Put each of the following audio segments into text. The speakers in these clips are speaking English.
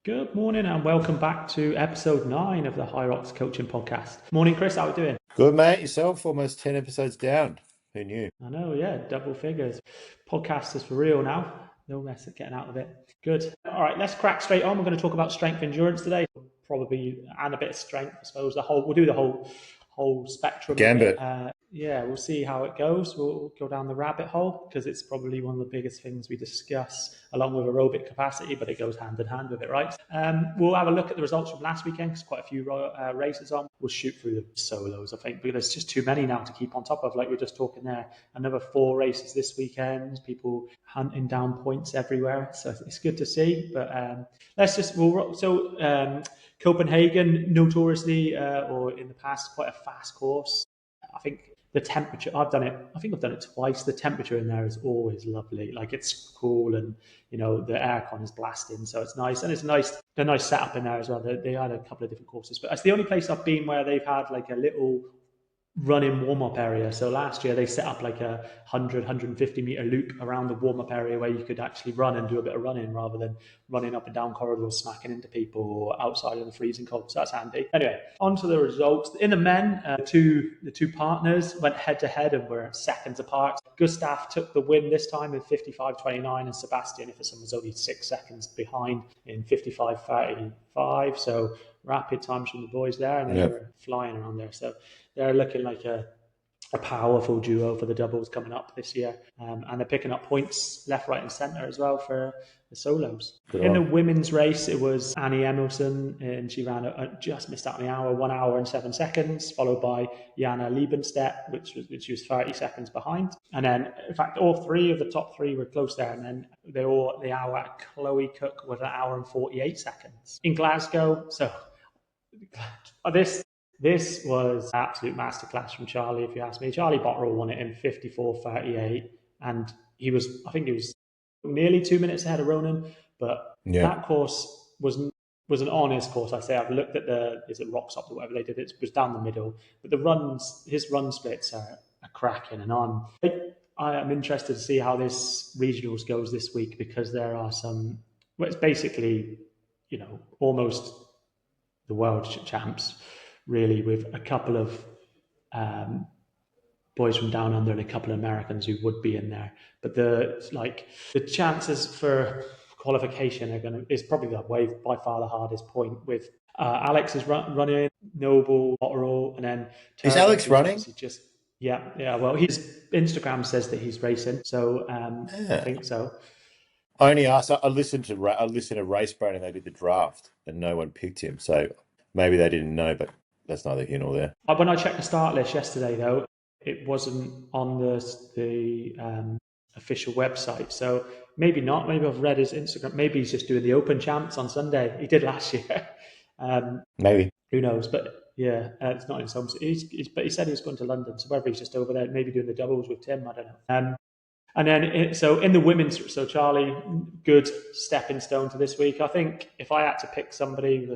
Good morning and welcome back to episode 9 of the Hyrox coaching podcast. Morning, Chris. How are we doing? Good, mate. Yourself? Almost 10 episodes down. Who knew? I know, yeah, double figures. Podcast is for real now. No mess at getting out of it. Good. All right, let's crack straight on. We're going to talk about strength endurance today, probably, and a bit of strength, I suppose. We'll do the whole spectrum. Gambit. Yeah, we'll see how it goes. We'll go down the rabbit hole because it's probably one of the biggest things we discuss along with aerobic capacity, but it goes hand in hand with it, right? We'll have a look at the results from last weekend because quite a few races on. We'll shoot through the solos, I think, because there's just too many now to keep on top of, like we were just talking there. Another 4 races this weekend, people hunting down points everywhere. So it's good to see, but Copenhagen, notoriously, or in the past, quite a fast course. I think the temperature, I've done it twice. The temperature in there is always lovely. Like, it's cool, and the aircon is blasting, so it's nice. And it's a nice setup in there as well. They had a couple of different courses, but it's the only place I've been where they've had like a little running warm-up area. So last year they set up like a 150 meter loop around the warm-up area where you could actually run and do a bit of running rather than running up and down corridors smacking into people or outside in the freezing cold. So that's handy. Anyway, on to the results. In the men, the two partners went head to head and were seconds apart. Gustav took the win this time in 55.29 and Sebastian Ifferson was only 6 seconds behind in 55.35. So rapid times from the boys there, and they were flying around there. So they're looking like a powerful duo for the doubles coming up this year. And they're picking up points left, right and centre as well for the solos. In the women's race, it was Annie Emilson, and she ran just missed out on the hour, 1 hour and 7 seconds, followed by Jana Liebenstedt, which was 30 seconds behind. And then, in fact, all 3 of the top 3 were close there. And then the hour, Chloe Cook was 1 hour and 48 seconds. In Glasgow, so this was absolute masterclass from Charlie, if you ask me. Charlie Botterill won it in 54.38, and he was nearly 2 minutes ahead of Ronan, but that course was an honest course. I say I've looked at is it Rock Stop or whatever they did. It was down the middle, but his run splits are cracking, and I am interested to see how this regionals goes this week because there are some. Well, it's basically almost the world champs, really, with a couple of boys from down under and a couple of Americans who would be in there. But the chances for qualification is probably by far the hardest point. With Alex is running, Noble, Botterill, and then is Alex running? Yeah. Well, his Instagram says that he's racing, so I think so. I only asked. I listened to Racebrain and they did the draft, and no one picked him. So maybe they didn't know, but that's neither here nor there. When I checked the start list yesterday, though, it wasn't on the official website. So maybe not. Maybe I've read his Instagram. Maybe he's just doing the Open Champs on Sunday. He did last year. Maybe. Who knows? But yeah, it's not in some. But he said he was going to London. So whether he's just over there, maybe doing the doubles with Tim, I don't know. And then, in the women's, so Charlie, good stepping stone to this week. I think if I had to pick somebody,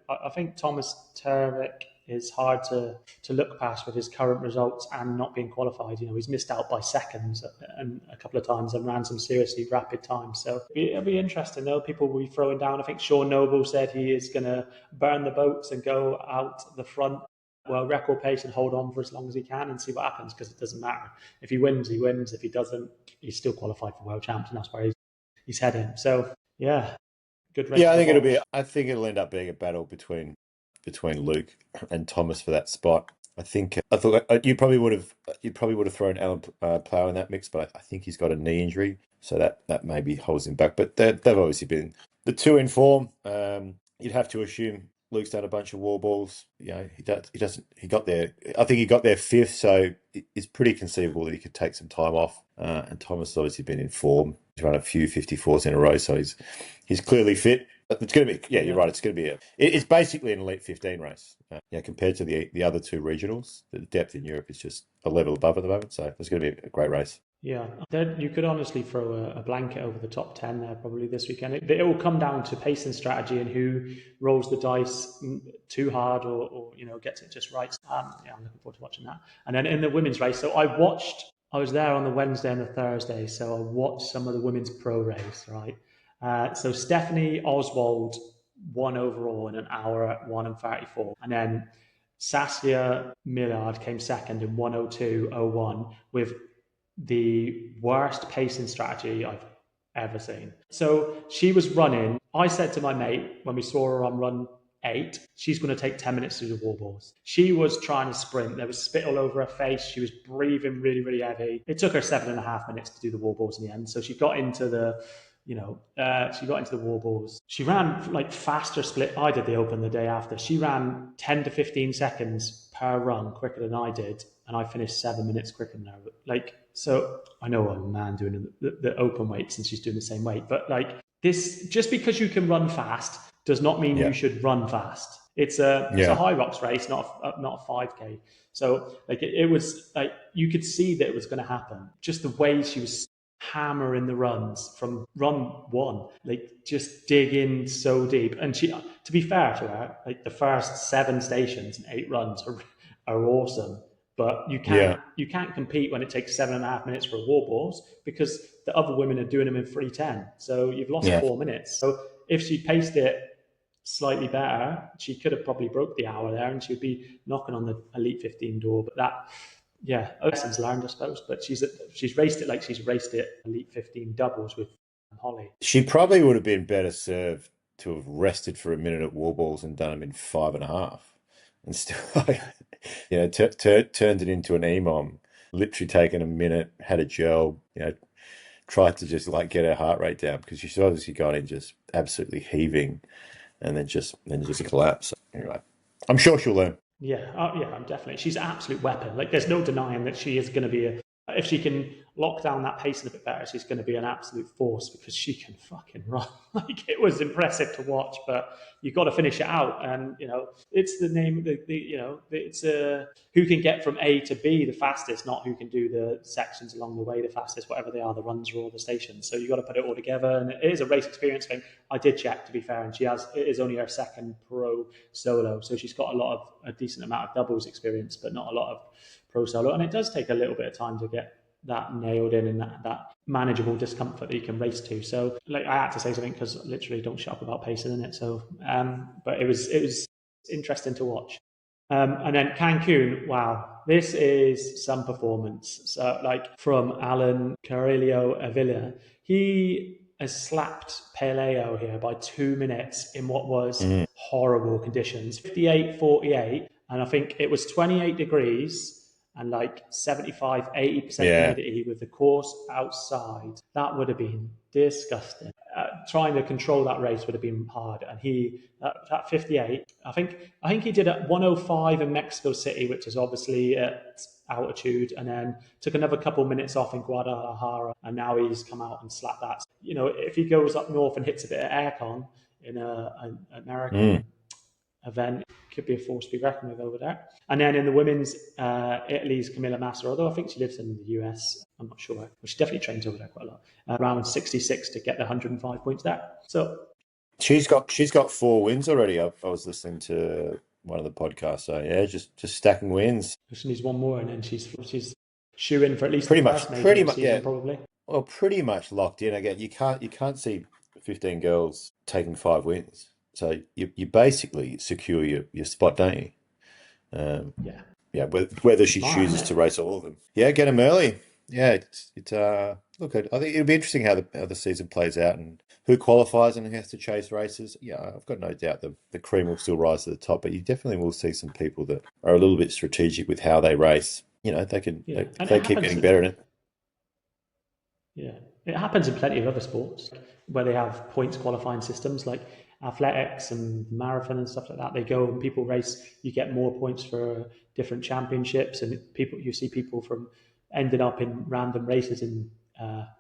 I think Thomas Tervik is hard to look past with his current results and not being qualified. He's missed out by seconds and a couple of times and ran some seriously rapid times. So it'll be interesting, though. People will be throwing down. I think Sean Noble said he is going to burn the boats and go out the front record pace and hold on for as long as he can and see what happens, because it doesn't matter. If he wins, he wins. If he doesn't, he's still qualified for world champs, and that's where he's heading. So yeah, good race. Yeah, I think it'll end up being a battle between Luke and Thomas for that spot. I thought you probably would have thrown Alan Plough in that mix, but I think he's got a knee injury, so that maybe holds him back. But they've obviously been the 2 in form. You'd have to assume Luke's done a bunch of war balls. He got there. I think he got there 5th, so it's pretty conceivable that he could take some time off. And Thomas has obviously been in form. He's run a few 54s in a row, so he's clearly fit. But it's going to be, you're right. It's going to be it's basically an elite 15 race. Compared to the other 2 regionals, the depth in Europe is just a level above at the moment. So it's going to be a great race. Yeah, you could honestly throw a blanket over the top 10 there probably this weekend. It will come down to pace and strategy and who rolls the dice too hard or gets it just right. I'm looking forward to watching that. And then in the women's race, so I was there on the Wednesday and the Thursday, so I watched some of the women's pro race, right? So Stephanie Oswald 1 overall in an hour at 1:34. And then Saskia Millard came second in 1:02:01 with the worst pacing strategy I've ever seen. So she was running. I said to my mate when we saw her on run 8, she's going to take 10 minutes to do the wall balls. She was trying to sprint. There was spit all over her face. She was breathing really, really heavy. It took her 7.5 minutes to do the wall balls in the end. So she got into the wall balls. She ran like faster split. I did the open the day after. She ran 10 to 15 seconds per run quicker than I did, and I finished 7 minutes quicker than her. Like, so I know a man doing the open weights and she's doing the same weight, but like this, just because you can run fast does not mean you should run fast. It's a Hyrox race, not a 5K. So like it was like you could see that it was going to happen. Just the way she was hammering the runs from run 1, like just dig in so deep. And she, to be fair to her, like the first 7 stations and 8 runs are awesome. But you can't compete when it takes 7.5 minutes for a wall balls because the other women are doing them in 3:10. So you've lost 4 minutes. So if she paced it slightly better, she could have probably broke the hour there and she would be knocking on the Elite 15 door. But that, lessons learned, I suppose. But she's raced it like she's raced it Elite 15 doubles with Holly. She probably would have been better served to have rested for a minute at wall balls and done them in 5.5. And still, turned it into an EMOM, literally taken a minute, had a gel, tried to just like get her heart rate down because she's obviously got in just absolutely heaving and then just collapsed. So, anyway, I'm sure she'll learn. I'm definitely. She's an absolute weapon. Like, there's no denying that she is going to be if she can lock down that pace a bit better, she's going to be an absolute force because she can fucking run. Like, it was impressive to watch, but you've got to finish it out. And, it's the name of it's who can get from A to B the fastest, not who can do the sections along the way the fastest, whatever they are, the runs or all the stations. So you've got to put it all together. And it is a race experience thing. I did check, to be fair, and it is only her second pro solo. So she's got a decent amount of doubles experience, but not a lot of pro solo. And it does take a little bit of time to get that nailed in and that manageable discomfort that you can race to. So like I had to say something because literally don't shut up about pacing in it. So but it was interesting to watch. And then Cancun, wow, this is some performance. So like from Alan Carrillo Avila, he has slapped Paleo here by 2 minutes in what was horrible conditions, 58:48, and I think it was 28 degrees and like 75-80% humidity with the course outside. That would have been disgusting. Trying to control that race would have been hard. And he, at 58, I think he did at 105 in Mexico City, which is obviously at altitude, and then took another couple minutes off in Guadalajara, and now he's come out and slapped that. If he goes up north and hits a bit of aircon in an American event, could be a force to be reckoned with over there. And then in the women's, Italy's Camilla Massa, although I think she lives in the US, I'm not sure. Well, she definitely trains over there quite a lot. Around 66 to get the 105 points there. So she's got 4 wins already. I was listening to one of the podcasts. So yeah, just stacking wins. She needs one more, and then she's shooing for at least pretty much season, probably. Well, pretty much locked in. Again, you can't see 15 girls taking 5 wins. So you basically secure your spot, don't you? Whether she chooses to race all of them. Yeah, get them early. Yeah, look, I think it'll be interesting how the season plays out and who qualifies and who has to chase races. Yeah, I've got no doubt the cream will still rise to the top, but you definitely will see some people that are a little bit strategic with how they race. They keep getting better in it. Yeah, it happens in plenty of other sports where they have points qualifying systems like athletics and marathon and stuff like that. They go and people race, you get more points for different championships, and you see people from ended up in random races in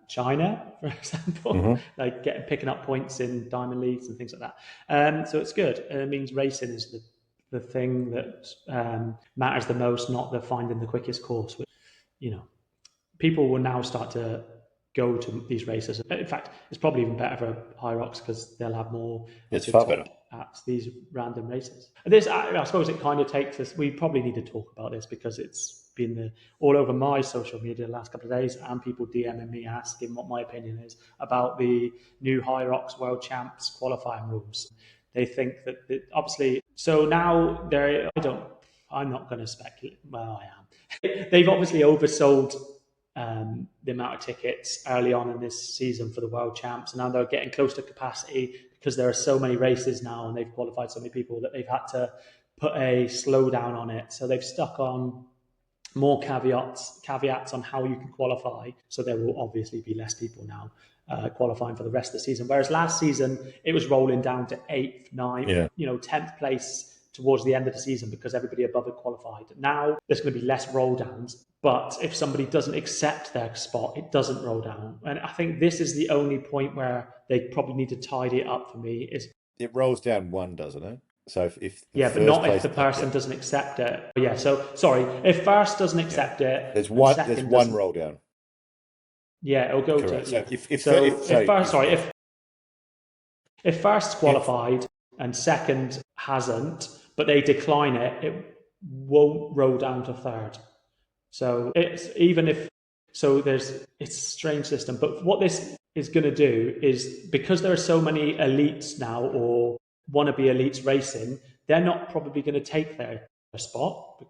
China, for example, like picking up points in diamond leagues and things like that. So it's good. It means racing is the thing that matters the most, not the finding the quickest course. Which, people will now start to go to these races. In fact, it's probably even better for Hyrox because they'll have more. It's far better at these random races. And this, I suppose, it kind of takes us. We probably need to talk about this because it's been all over my social media the last couple of days, and people DMing me asking what my opinion is about the new Hyrox World Champs qualifying rules. They think that obviously, so now they're, I'm not going to speculate. Well, I am. They've obviously oversold the amount of tickets early on in this season for the world champs, and now they're getting close to capacity because there are so many races now and they've qualified so many people that they've had to put a slowdown on it. So they've stuck on more caveats on how you can qualify. So there will obviously be less people now qualifying for the rest of the season. Whereas last season, it was rolling down to 8th, 9th, 10th place towards the end of the season because everybody above it qualified. Now there's going to be less roll downs, but if somebody doesn't accept their spot, it doesn't roll down. And I think this is the only point where they probably need to tidy it up for me. Is it rolls down one, doesn't it? So if yeah, but not if the person doesn't accept it. Yeah, so sorry, if first doesn't accept it, there's one roll down. Yeah, it'll go Correct. to. So if first qualified and second hasn't, but they decline it, it won't roll down to third. So it's even if it's a strange system. But what this is going to do is because there are so many elites now or wannabe elites racing, they're not probably going to take their spot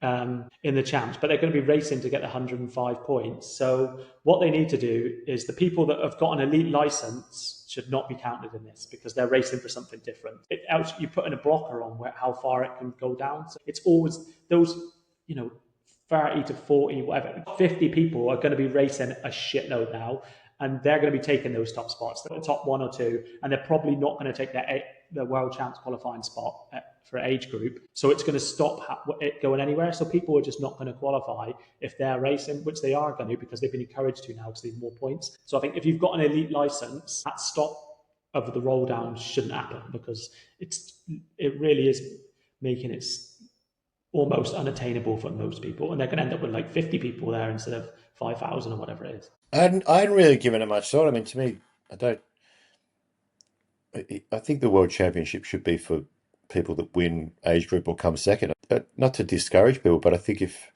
in the champs, but they're going to be racing to get the 105 points. So what they need to do is the people that have got an elite license should not be counted in this because they're racing for something different. You put in a blocker on how far it can go down. So it's always those, 30 to 40, whatever, 50 people are going to be racing a shitload now, and they're going to be taking those top spots, the top one or two, and they're probably not going to take their world champs qualifying spot for age group. So it's going to stop it going anywhere. So people are just not going to qualify if they're racing, which they are going to because they've been encouraged to now because they have more points. So I think if you've got an elite license, that stop of the roll down shouldn't happen because it really is making it almost unattainable for most people, and they're going to end up with like 50 people there instead of 5,000 or whatever it is. I hadn't really given it much thought. I mean, to me, I think the World Championship should be for people that win age group or come second. Not to discourage people, but I think if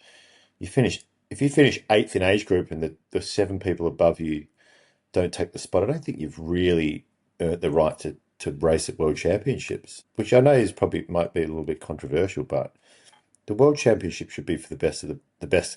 you finish 8th in age group and the 7 people above you don't take the spot, I don't think you've really earned the right to race at World Championships, which I know might be a little bit controversial, but the World Championship should be for the best of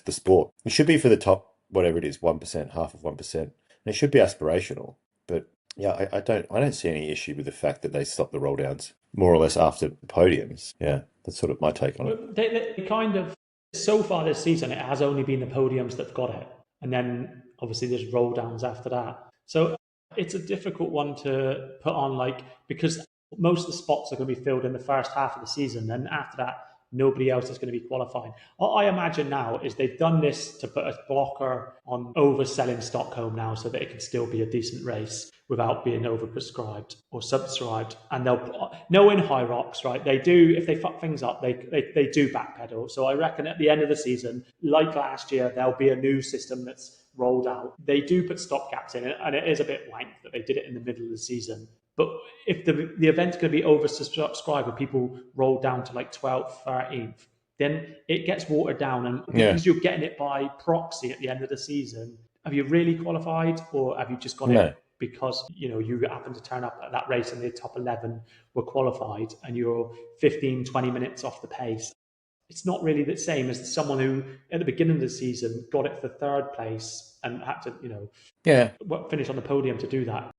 the sport. It should be for the top, whatever it is, 1%, half of 1%. And it should be aspirational. But yeah, I don't see any issue with the fact that they stop the roll downs more or less after podiums. Yeah, that's sort of my take on it. They kind of, so far this season, it has only been the podiums that've got it. And then obviously there's roll downs after that. So it's a difficult one to put on, because most of the spots are going to be filled in the first half of the season. And after that, nobody else is going to be qualifying. What I imagine now is they've done this to put a blocker on overselling Stockholm now so that it can still be a decent race without being overprescribed or subscribed. And they'll knowing Hyrox, right? They do, if they fuck things up, they do backpedal. So I reckon at the end of the season, like last year, there'll be a new system that's rolled out. They do put stopgaps in it, and it is a bit wank that they did it in the middle of the season. But if the event's going to be oversubscribed with people roll down to 12th, 13th, then it gets watered down. And because you're getting it by proxy at the end of the season, have you really qualified, or have you just got it because you happen to turn up at that race and the top 11 were qualified and you're 15, 20 minutes off the pace? It's not really the same as someone who at the beginning of the season got it for third place and had to finish on the podium to do that.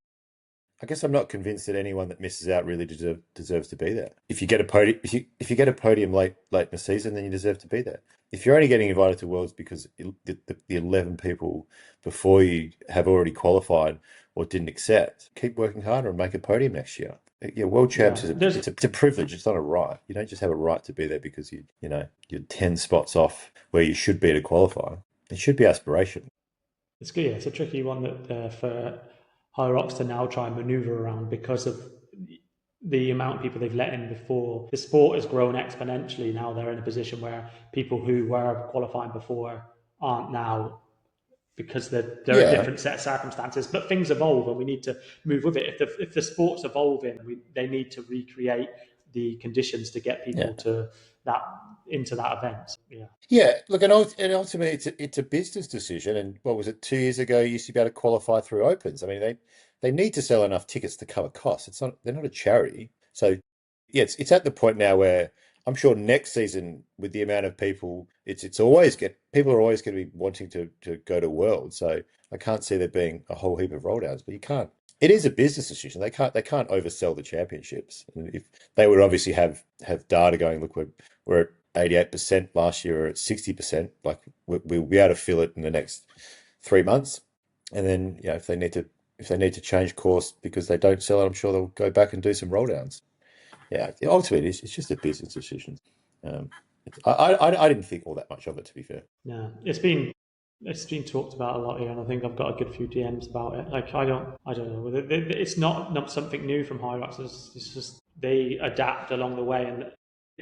I guess I'm not convinced that anyone that misses out really deserves to be there. If you get a podium, if you get a podium late in the season, then you deserve to be there. If you're only getting invited to Worlds because the 11 people before you have already qualified or didn't accept, keep working harder and make a podium next year. Yeah, World Champs is it's a privilege. It's not a right. You don't just have a right to be there because you're 10 spots off where you should be to qualify. It should be aspiration. It's good. Yeah, it's a tricky one that for Hyrox to now try and maneuver around because of the amount of people they've let in before. The sport has grown exponentially. Now they're in a position where people who were qualifying before aren't now because they're a different set of circumstances. But things evolve and we need to move with it. If the sport's evolving, they need to recreate the conditions to get people into that event. Yeah. Look, and ultimately, it's a business decision. And what was it? 2 years ago, you used to be able to qualify through opens. I mean, they need to sell enough tickets to cover costs. They're not a charity. So yeah, it's at the point now where I'm sure next season, with the amount of people, it's always people are always going to be wanting to go to World. So I can't see there being a whole heap of roll downs, but you can't. It is a business decision. They can't oversell the championships. And if they would obviously have data going, look, we're at 88% last year, or at 60%. Like we'll be able to fill it in the next 3 months, and then if they need to change course because they don't sell it, I'm sure they'll go back and do some roll downs. Yeah, ultimately, it's just a business decision. Um, I didn't think all that much of it, to be fair. Yeah, it's been talked about a lot here, and I think I've got a good few DMs about it. Like I don't know. It's not something new from Hyrox. It's just they adapt along the way, and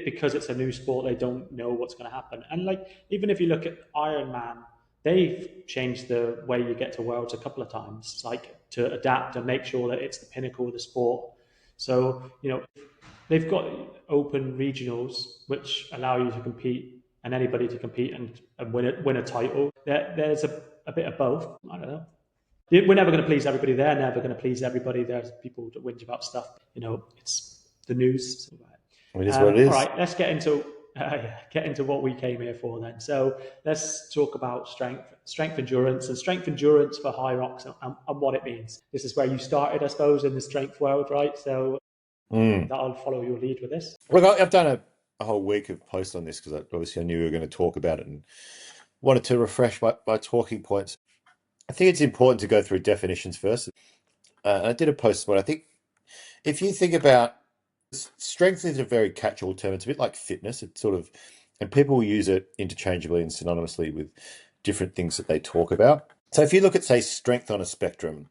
because it's a new sport, they don't know what's going to happen. And like even if you look at Ironman, they've changed the way you get to Worlds a couple of times, like to adapt and make sure that it's the pinnacle of the sport. So they've got open regionals which allow you to compete and anybody to compete and win a title. There's a bit of both. I don't know. We're never going to please everybody. They're never going to please everybody. There's people that whinge about stuff. It's the news. I mean, it is what it All is. right, let's get into what we came here for then. So let's talk about strength endurance, and strength endurance for Hyrox and what it means. This is where you started, I suppose, in the strength world, right? So Mm. that'll follow your lead with this. Look, I've done a whole week of posts on this because obviously I knew we were going to talk about it and wanted to refresh my talking points. I think it's important to go through definitions first. And I did a post, but I think if you think about strength is a very catch-all term. It's a bit like fitness. It's sort of, and people use it interchangeably and synonymously with different things that they talk about. So if you look at, say, strength on a spectrum,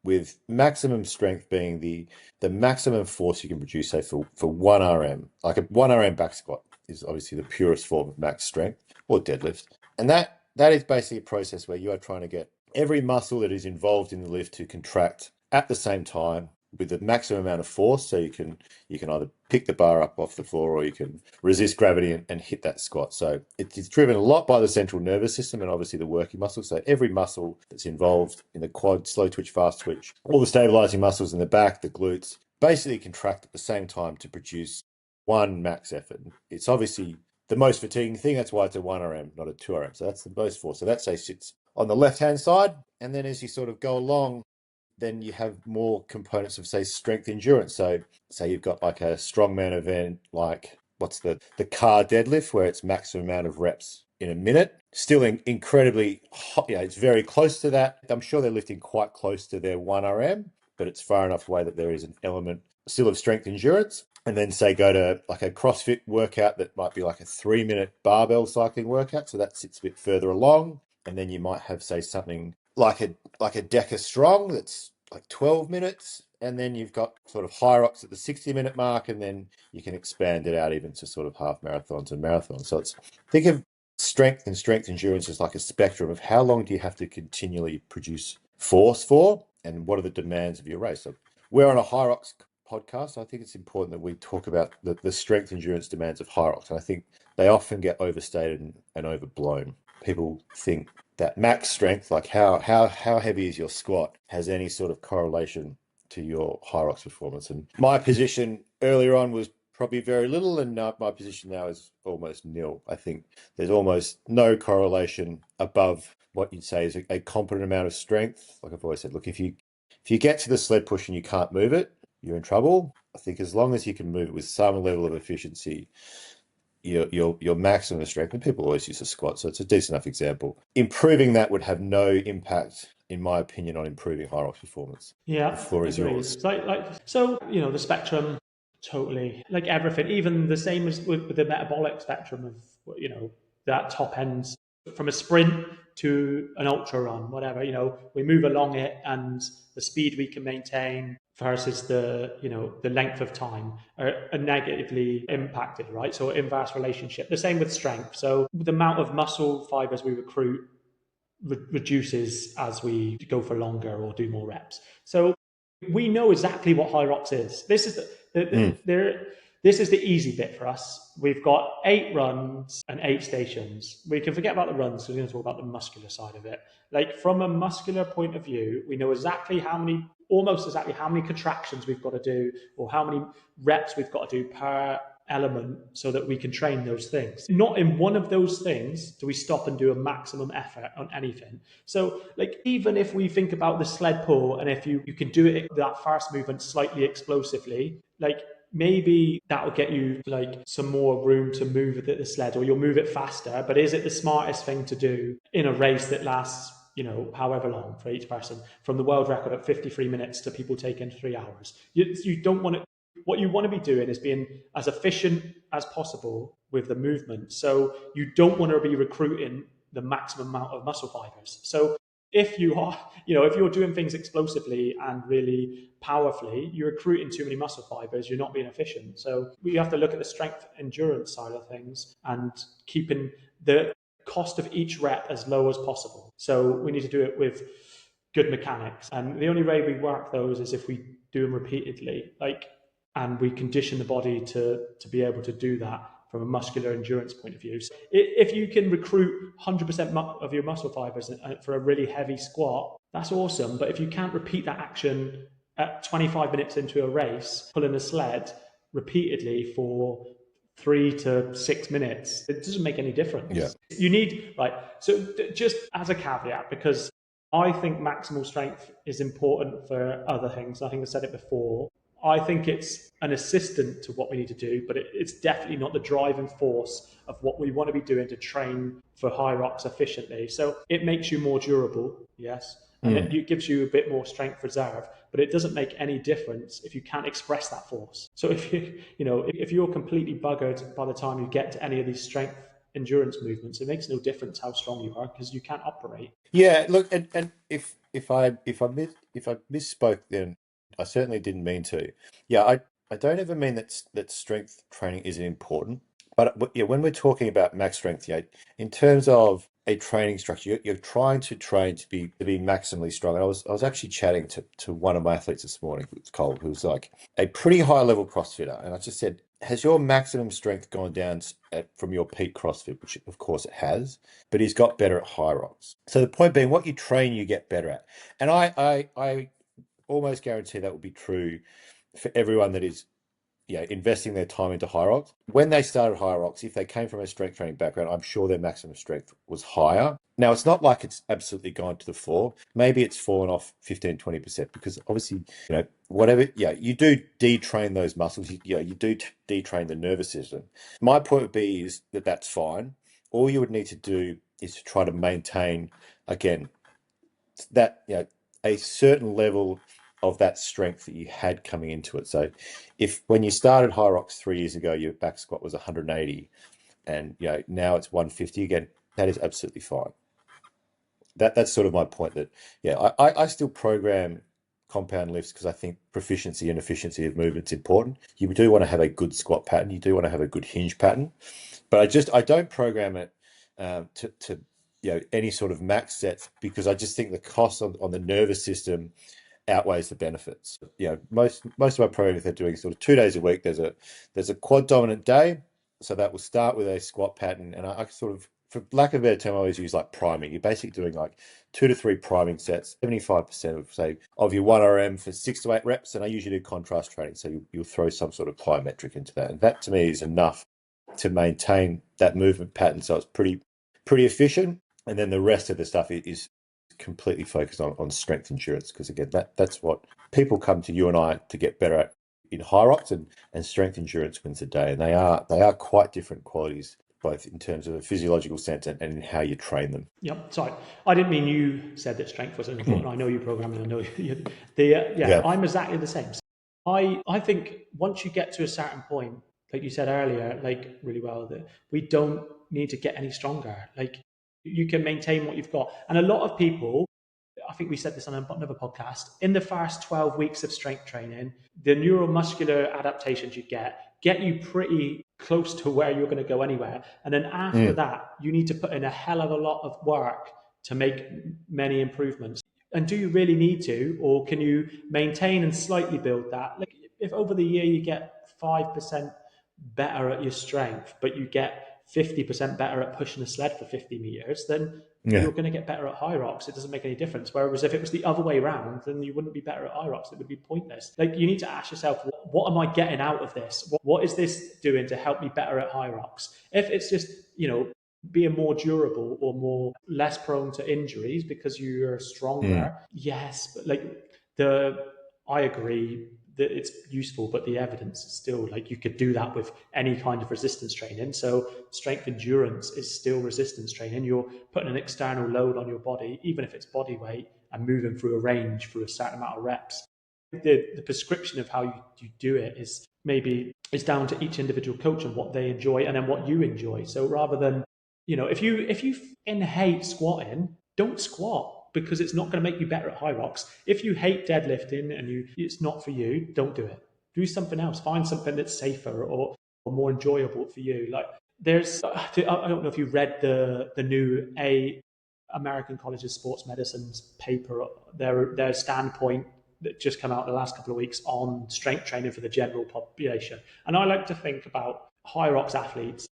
with maximum strength being the maximum force you can produce, say for 1 RM, like a 1 RM back squat is obviously the purest form of max strength, or deadlift. And that is basically a process where you are trying to get every muscle that is involved in the lift to contract at the same time with the maximum amount of force. So you can either pick the bar up off the floor, or you can resist gravity and hit that squat. So it's driven a lot by the central nervous system and obviously the working muscles. So every muscle that's involved in the quad, slow twitch, fast twitch, all the stabilizing muscles in the back, the glutes, basically contract at the same time to produce one max effort. It's obviously the most fatiguing thing. That's why it's a 1 RM, not a 2 RM. So that's the most force. So that, say, sits on the left-hand side. And then as you sort of go along, then you have more components of, say, strength endurance. So say you've got like a strongman event, like what's the car deadlift, where it's maximum amount of reps in a minute. Still incredibly hot. It's very close to that. I'm sure they're lifting quite close to their 1 RM, but it's far enough away that there is an element still of strength endurance. And then say go to like a CrossFit workout that might be like a 3-minute barbell cycling workout. So that sits a bit further along. And then you might have, say, something like a Deca Strong that's like 12 minutes. And then you've got sort of Hyrox at the 60-minute mark, and then you can expand it out even to sort of half marathons and marathons. So think of strength and strength endurance as like a spectrum of how long do you have to continually produce force for, and what are the demands of your race. So we're on a Hyrox podcast. I think it's important that we talk about the strength endurance demands of Hyrox. And I think they often get overstated and overblown. People think that max strength, like how heavy is your squat, has any sort of correlation to your Hyrox performance. And my position earlier on was probably very little, and my position now is almost nil. I think there's almost no correlation above what you'd say is a competent amount of strength. Like I've always said, look, if you get to the sled push and you can't move it, you're in trouble. I think as long as you can move it with some level of efficiency, your maximum strength, and people always use a squat, so it's a decent enough example. Improving that would have no impact, in my opinion, on improving Hyrox performance. The Yeah, floor is agreed. yours. So the spectrum, totally, like everything, even the same as with the metabolic spectrum of that top end from a sprint to an ultra run, whatever. We move along it, and the speed we can maintain versus the length of time are negatively impacted, right? So inverse relationship. The same with strength. So the amount of muscle fibers we recruit reduces as we go for longer or do more reps. So we know exactly what Hyrox is. This is this is the easy bit for us. We've got 8 runs and 8 stations. We can forget about the runs because we're going to talk about the muscular side of it. Like from a muscular point of view, we know exactly how many almost exactly how many contractions we've got to do or how many reps we've got to do per element so that we can train those things. Not in one of those things do we stop and do a maximum effort on anything. So like even if we think about the sled pull and if you can do it that first movement slightly explosively, like maybe that will get you like some more room to move the sled or you'll move it faster, but is it the smartest thing to do in a race that lasts however long for each person, from the world record at 53 minutes to people taking 3 hours? You don't want to. What you want to be doing is being as efficient as possible with the movement. So you don't want to be recruiting the maximum amount of muscle fibers. So if you are, if you're doing things explosively and really powerfully, you're recruiting too many muscle fibers, you're not being efficient. So we have to look at the strength endurance side of things and keeping the cost of each rep as low as possible. So we need to do it with good mechanics. And the only way we work those is if we do them repeatedly. And we condition the body to be able to do that from a muscular endurance point of view. So if you can recruit 100% of your muscle fibers for a really heavy squat, that's awesome. But if you can't repeat that action at 25 minutes into a race, pulling a sled repeatedly for 3 to 6 minutes, it doesn't make any difference. Yeah. You need, so just as a caveat, because I think maximal strength is important for other things. I think I said it before. I think it's an assistant to what we need to do, but it's definitely not the driving force of what we want to be doing to train for Hyrox efficiently. So it makes you more durable, yes, and it gives you a bit more strength reserve, but it doesn't make any difference if you can't express that force. So if if you're completely buggered by the time you get to any of these strength endurance movements, it makes no difference how strong you are because you can't operate. Yeah, look, and if I misspoke, then I certainly didn't mean to. Yeah, I don't ever mean that strength training isn't important, but yeah, when we're talking about max strength, yeah, in terms of a training structure, you're trying to train to be maximally strong. And I was actually chatting to one of my athletes this morning, Cole, who's like a pretty high level CrossFitter, and I just said, has your maximum strength gone down from your peak CrossFit? Which of course it has, but he's got better at Hyrox. So the point being, what you train, you get better at. And I almost guarantee that will be true for everyone that is investing their time into Hyrox. When they started Hyrox, if they came from a strength training background, I'm sure their maximum strength was higher. Now, it's not like it's absolutely gone to the floor. Maybe it's fallen off 15, 20% because obviously, whatever, you do detrain those muscles. You do detrain the nervous system. My point would be is that that's fine. All you would need to do is to try to maintain, again, that, a certain level of that strength that you had coming into it. So if when you started Hyrox 3 years ago, your back squat was 180 and now it's 150 again, that is absolutely fine. That's sort of my point that, I still program compound lifts because I think proficiency and efficiency of movement is important. You do want to have a good squat pattern. You do want to have a good hinge pattern, but I don't program it to any sort of max sets because I just think the cost on the nervous system outweighs the benefits. Most of my programs they're doing sort of 2 days a week. There's a quad dominant day, so that will start with a squat pattern, and I sort of, for lack of a better term, I always use like priming. You're basically doing like 2 to 3 priming sets, 75% of your 1RM for 6 to 8 reps, and I usually do contrast training, so you'll throw some sort of plyometric into that, and that to me is enough to maintain that movement pattern, so it's pretty efficient. And then the rest of the stuff is completely focused on strength endurance, because again, that's what people come to you and I to get better at in Hyrox, and strength endurance wins the day. And they are quite different qualities, both in terms of a physiological sense and in how you train them. Yep. Sorry, I didn't mean you said that strength was important. I know you programming. I know you. I'm exactly the same. I think once you get to a certain point, like you said earlier, like really well, that we don't need to get any stronger. Like you can maintain what you've got, and a lot of people. I think we said this on another podcast. In the first 12 weeks of strength training, the neuromuscular adaptations you get you pretty close to where you're going to go anywhere. And then after that, you need to put in a hell of a lot of work to make many improvements. And do you really need to, or can you maintain and slightly build that? Like if over the year you get 5% better at your strength, but you get 50% better at pushing a sled for 50 meters, then Yeah. you're going to get better at Hyrox. It doesn't make any difference. Whereas if it was the other way around, then you wouldn't be better at Hyrox. It would be pointless. Like, you need to ask yourself, what am I getting out of this? What is this doing to help me better at Hyrox? If it's just, being more durable or less prone to injuries because you're stronger, yes, but I agree that it's useful, but the evidence is still, like, you could do that with any kind of resistance training. So strength endurance is still resistance training. You're putting an external load on your body, even if it's body weight, and moving through a range through a certain amount of reps. The prescription of how you do it is down to each individual coach and what they enjoy and then what you enjoy. So rather than, if you hate squatting, don't squat, because it's not going to make you better at Hyrox. If you hate deadlifting and it's not for you, don't do it. Do something else. Find something that's safer or more enjoyable for you. Like, I don't know if you read the new American College of Sports Medicine's paper, their standpoint that just come out the last couple of weeks on strength training for the general population. And I like to think about Hyrox athletes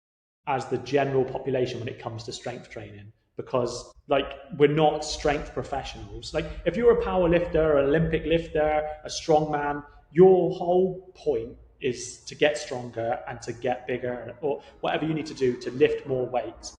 as the general population when it comes to strength training, because, like, we're not strength professionals. Like, if you're a power lifter, an Olympic lifter, a strongman, your whole point is to get stronger and to get bigger, or whatever you need to do to lift more weight.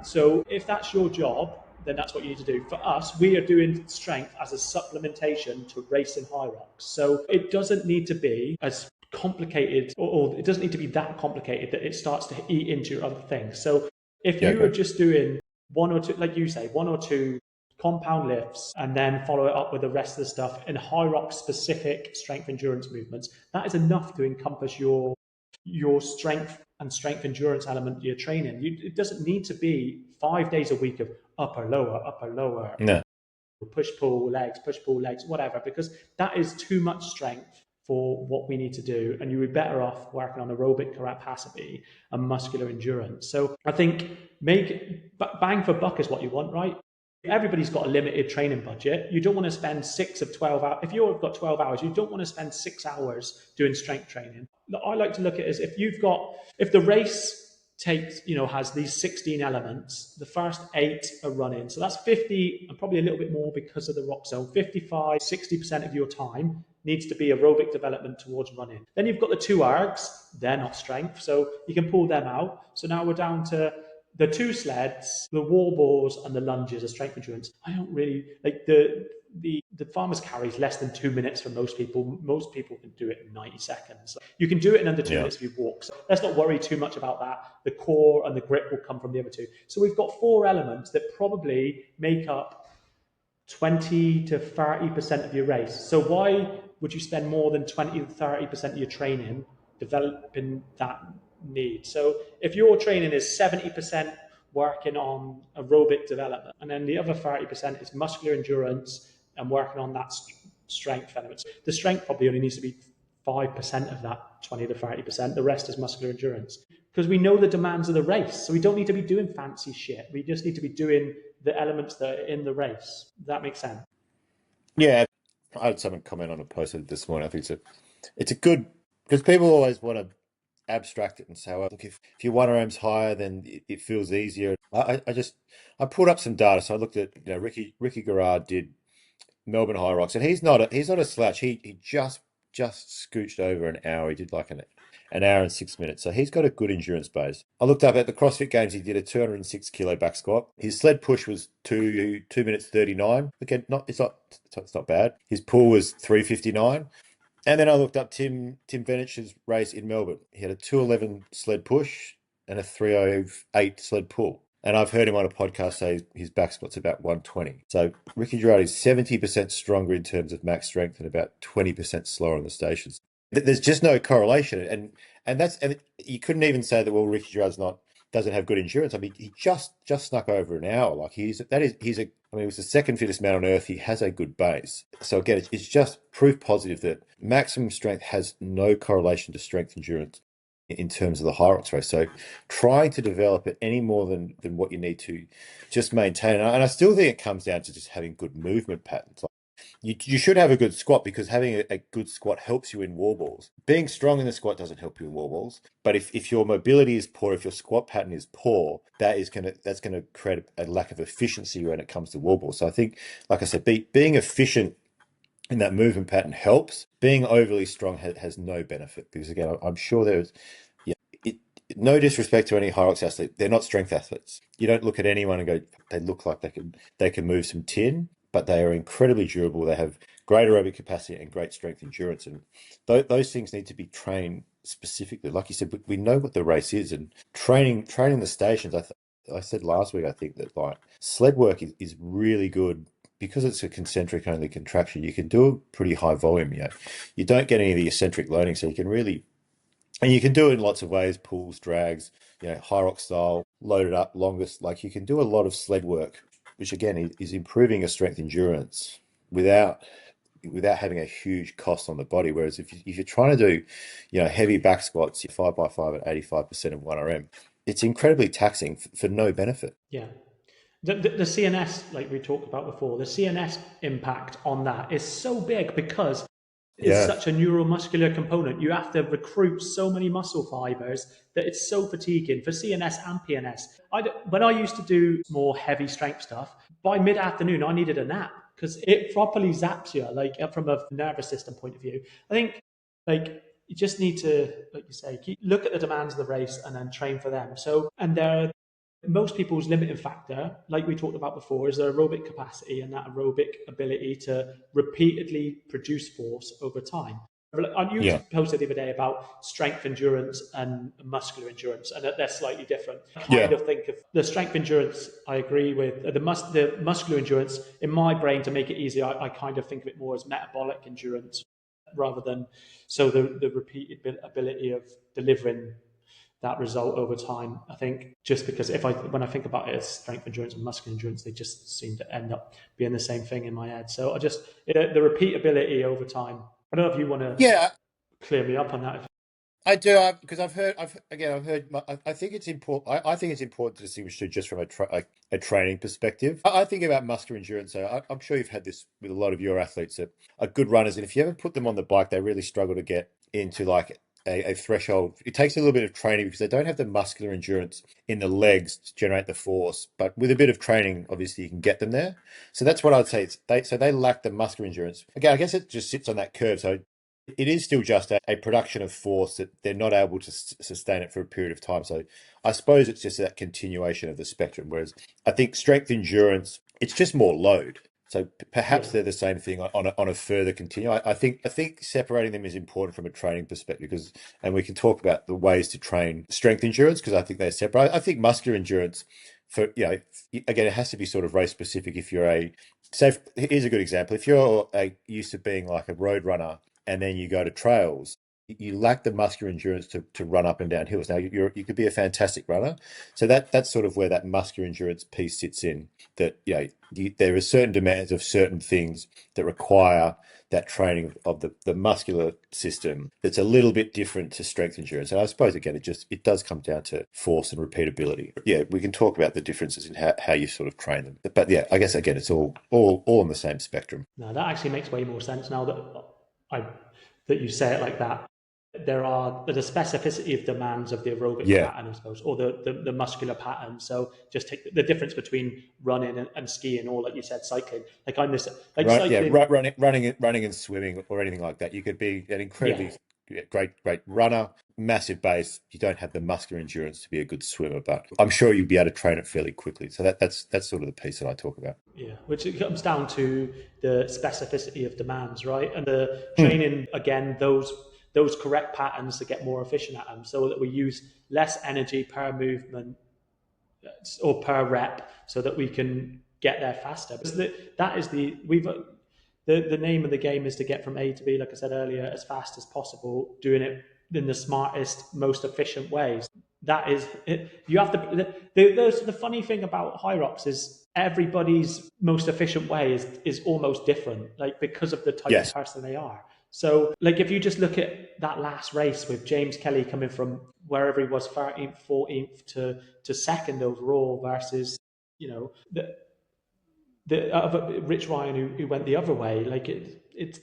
So if that's your job, then that's what you need to do. For us, we are doing strength as a supplementation to racing Hyrox. So it doesn't need to be as complicated, or it doesn't need to be that complicated that it starts to eat into your other things. So if you are just doing one or two, like you say, one or two compound lifts and then follow it up with the rest of the stuff in Hyrox specific strength endurance movements, that is enough to encompass your strength and strength endurance element you're training. It doesn't need to be 5 days a week of upper, lower, No. push, pull, legs, whatever, because that is too much strength for what we need to do. And you would be better off working on aerobic capacity and muscular endurance. So I think bang for buck is what you want, right? Everybody's got a limited training budget. You don't want to spend 6 of 12 hours. If you've got 12 hours, you don't want to spend 6 hours doing strength training. I like to look at it as if the race has these 16 elements, the first 8 are running. So that's 50, and probably a little bit more because of the rock zone. 55, 60% of your time needs to be aerobic development towards running. Then you've got the 2 ergs, they're not strength, so you can pull them out. So now we're down to the 2 sleds, the wall balls, and the lunges are strength endurance. I don't really like the farmer's carry is less than 2 minutes for most people. Most people can do it in 90 seconds. You can do it in under 2 minutes if you walk. So let's not worry too much about that. The core and the grip will come from the other 2. So we've got 4 elements that probably make up 20 to 30% of your race. So why would you spend more than 20 to 30% of your training developing that need? So if your training is 70% working on aerobic development, and then the other 30% is muscular endurance and working on that strength elements, the strength probably only needs to be 5% of that 20 to 30%. The rest is muscular endurance, because we know the demands of the race. So we don't need to be doing fancy shit. We just need to be doing the elements that are in the race. Does that make sense? Yeah, I had someone comment on a post this morning. I think it's a good, because people always want to abstract it and say, well, look, if you're 1 rams higher, then it feels easier. I pulled up some data. So I looked at, Ricky Garrard did Melbourne Hyrox, and he's not a slouch. He just scooched over an hour. He did like an hour and 6 minutes. So he's got a good endurance base. I looked up at the CrossFit Games. He did a 206 kilo back squat. His sled push was 2 minutes 39. Again, it's not bad. His pull was 3:59. And then I looked up Tim Venich's race in Melbourne. He had a 2:11 sled push and a 3:08 sled pull. And I've heard him on a podcast say his back squat's about 120. So Ricky Gerard is 70% stronger in terms of max strength and about 20% slower on the stations. There's just no correlation. And you couldn't even say that, well, Ricky Gerard doesn't have good endurance. I mean, he just snuck over an hour. Like he was the second fittest man on earth. He has a good base. So again, it's just proof positive that maximum strength has no correlation to strength endurance in terms of the Hyrox race. So trying to develop it any more than what you need to just maintain. And I still think it comes down to just having good movement patterns. you should have a good squat because having a good squat helps you in wall balls. Being strong in the squat doesn't help you in wall balls. But if your mobility is poor, if your squat pattern is poor, that's gonna create a lack of efficiency when it comes to wall balls. So I think, like I said, being efficient in that movement pattern helps. Being overly strong has no benefit because again, I'm sure there's yeah, it, no disrespect to any Hyrox athlete, they're not strength athletes. You don't look at anyone and go, they look like they can move some tin, but they are incredibly durable. They have great aerobic capacity and great strength endurance, and those things need to be trained specifically. Like you said, we know what the race is, and training the stations. I said last week, I think that like sled work is really good because it's a concentric only contraction. You can do a pretty high volume. You don't get any of the eccentric loading, so you can really, and you can do it in lots of ways: pulls, drags, Hyrox style, loaded up, longest. Like you can do a lot of sled work, which again is improving your strength endurance without having a huge cost on the body. Whereas if you're trying to do, heavy back squats, 5x5 at 85% of 1RM, it's incredibly taxing for no benefit. Yeah. The CNS, like we talked about before, the CNS impact on that is so big because it's Yeah, such a neuromuscular component. You have to recruit so many muscle fibers that it's so fatiguing for CNS and PNS. When I used to do more heavy strength stuff, by mid afternoon, I needed a nap because it properly zaps you, like from a nervous system point of view. I think, like, you just need to, like you say, look at the demands of the race and then train for them. So, and there most people's limiting factor, like we talked about before, is their aerobic capacity and that aerobic ability to repeatedly produce force over time. You yeah, posted the other day about strength endurance and muscular endurance, and that they're slightly different. I kind yeah, of think of the strength endurance, I agree with. The muscular endurance, in my brain, to make it easy, I kind of think of it more as metabolic endurance rather than the repeated ability of delivering that result over time. I think just because when I think about it as strength endurance and muscular endurance, they just seem to end up being the same thing in my head. So the repeatability over time. I don't know if you want to yeah. clear me up on that. I do because I've heard. I think it's important. I think it's important to distinguish too, just from a training perspective. I think about muscular endurance. So I'm sure you've had this with a lot of your athletes that are good runners, and if you ever put them on the bike, they really struggle to get into like a threshold. It takes a little bit of training because they don't have the muscular endurance in the legs to generate the force. But with a bit of training, obviously you can get them there. So that's what I'd say. They lack the muscular endurance. Again, I guess it just sits on that curve. So it is still just a production of force that they're not able to sustain it for a period of time. So I suppose it's just that continuation of the spectrum. Whereas I think strength endurance, it's just more load. So Yeah, perhaps they're the same thing on a further continue. I think separating them is important from a training perspective because, and we can talk about the ways to train strength endurance because I think they're separate. I think muscular endurance again, it has to be sort of race specific. If you're here's a good example. If you're used to being like a road runner and then you go to trails, you lack the muscular endurance to run up and down hills. Now you could be a fantastic runner, so that's sort of where that muscular endurance piece sits in. That there are certain demands of certain things that require that training of the muscular system that's a little bit different to strength endurance. And I suppose again it does come down to force and repeatability. Yeah, we can talk about the differences in how you sort of train them. But yeah, I guess again it's all on the same spectrum. no, that actually makes way more sense now I that you say it like that. There are the specificity of demands of the aerobic Yeah. pattern, I suppose, or the muscular pattern. So just take the difference between running and skiing, or like you said, cycling. Like I'm this, like Right, yeah, cycling. running and swimming or anything like that. You could be an Yeah, incredibly great runner, massive base. You don't have the muscular endurance to be a good swimmer, but I'm sure you'd be able to train it fairly quickly. So that's sort of the piece that I talk about. yeah. Which it comes down to the specificity of demands, right? And the Hmm. training again, those correct patterns to get more efficient at them, so that we use less energy per movement or per rep so that we can get there faster. Because that is the name of the game is to get from A to B, like I said earlier, as fast as possible, doing it in the smartest, most efficient ways. That is, you have to. The funny thing about Hyrox is everybody's most efficient way is almost different, like because of the type of Yes. person they are. So, like, if you just look at that last race with James Kelly coming from wherever he was, 13th, 14th to second overall versus, you know, Rich Ryan who went the other way. Like it's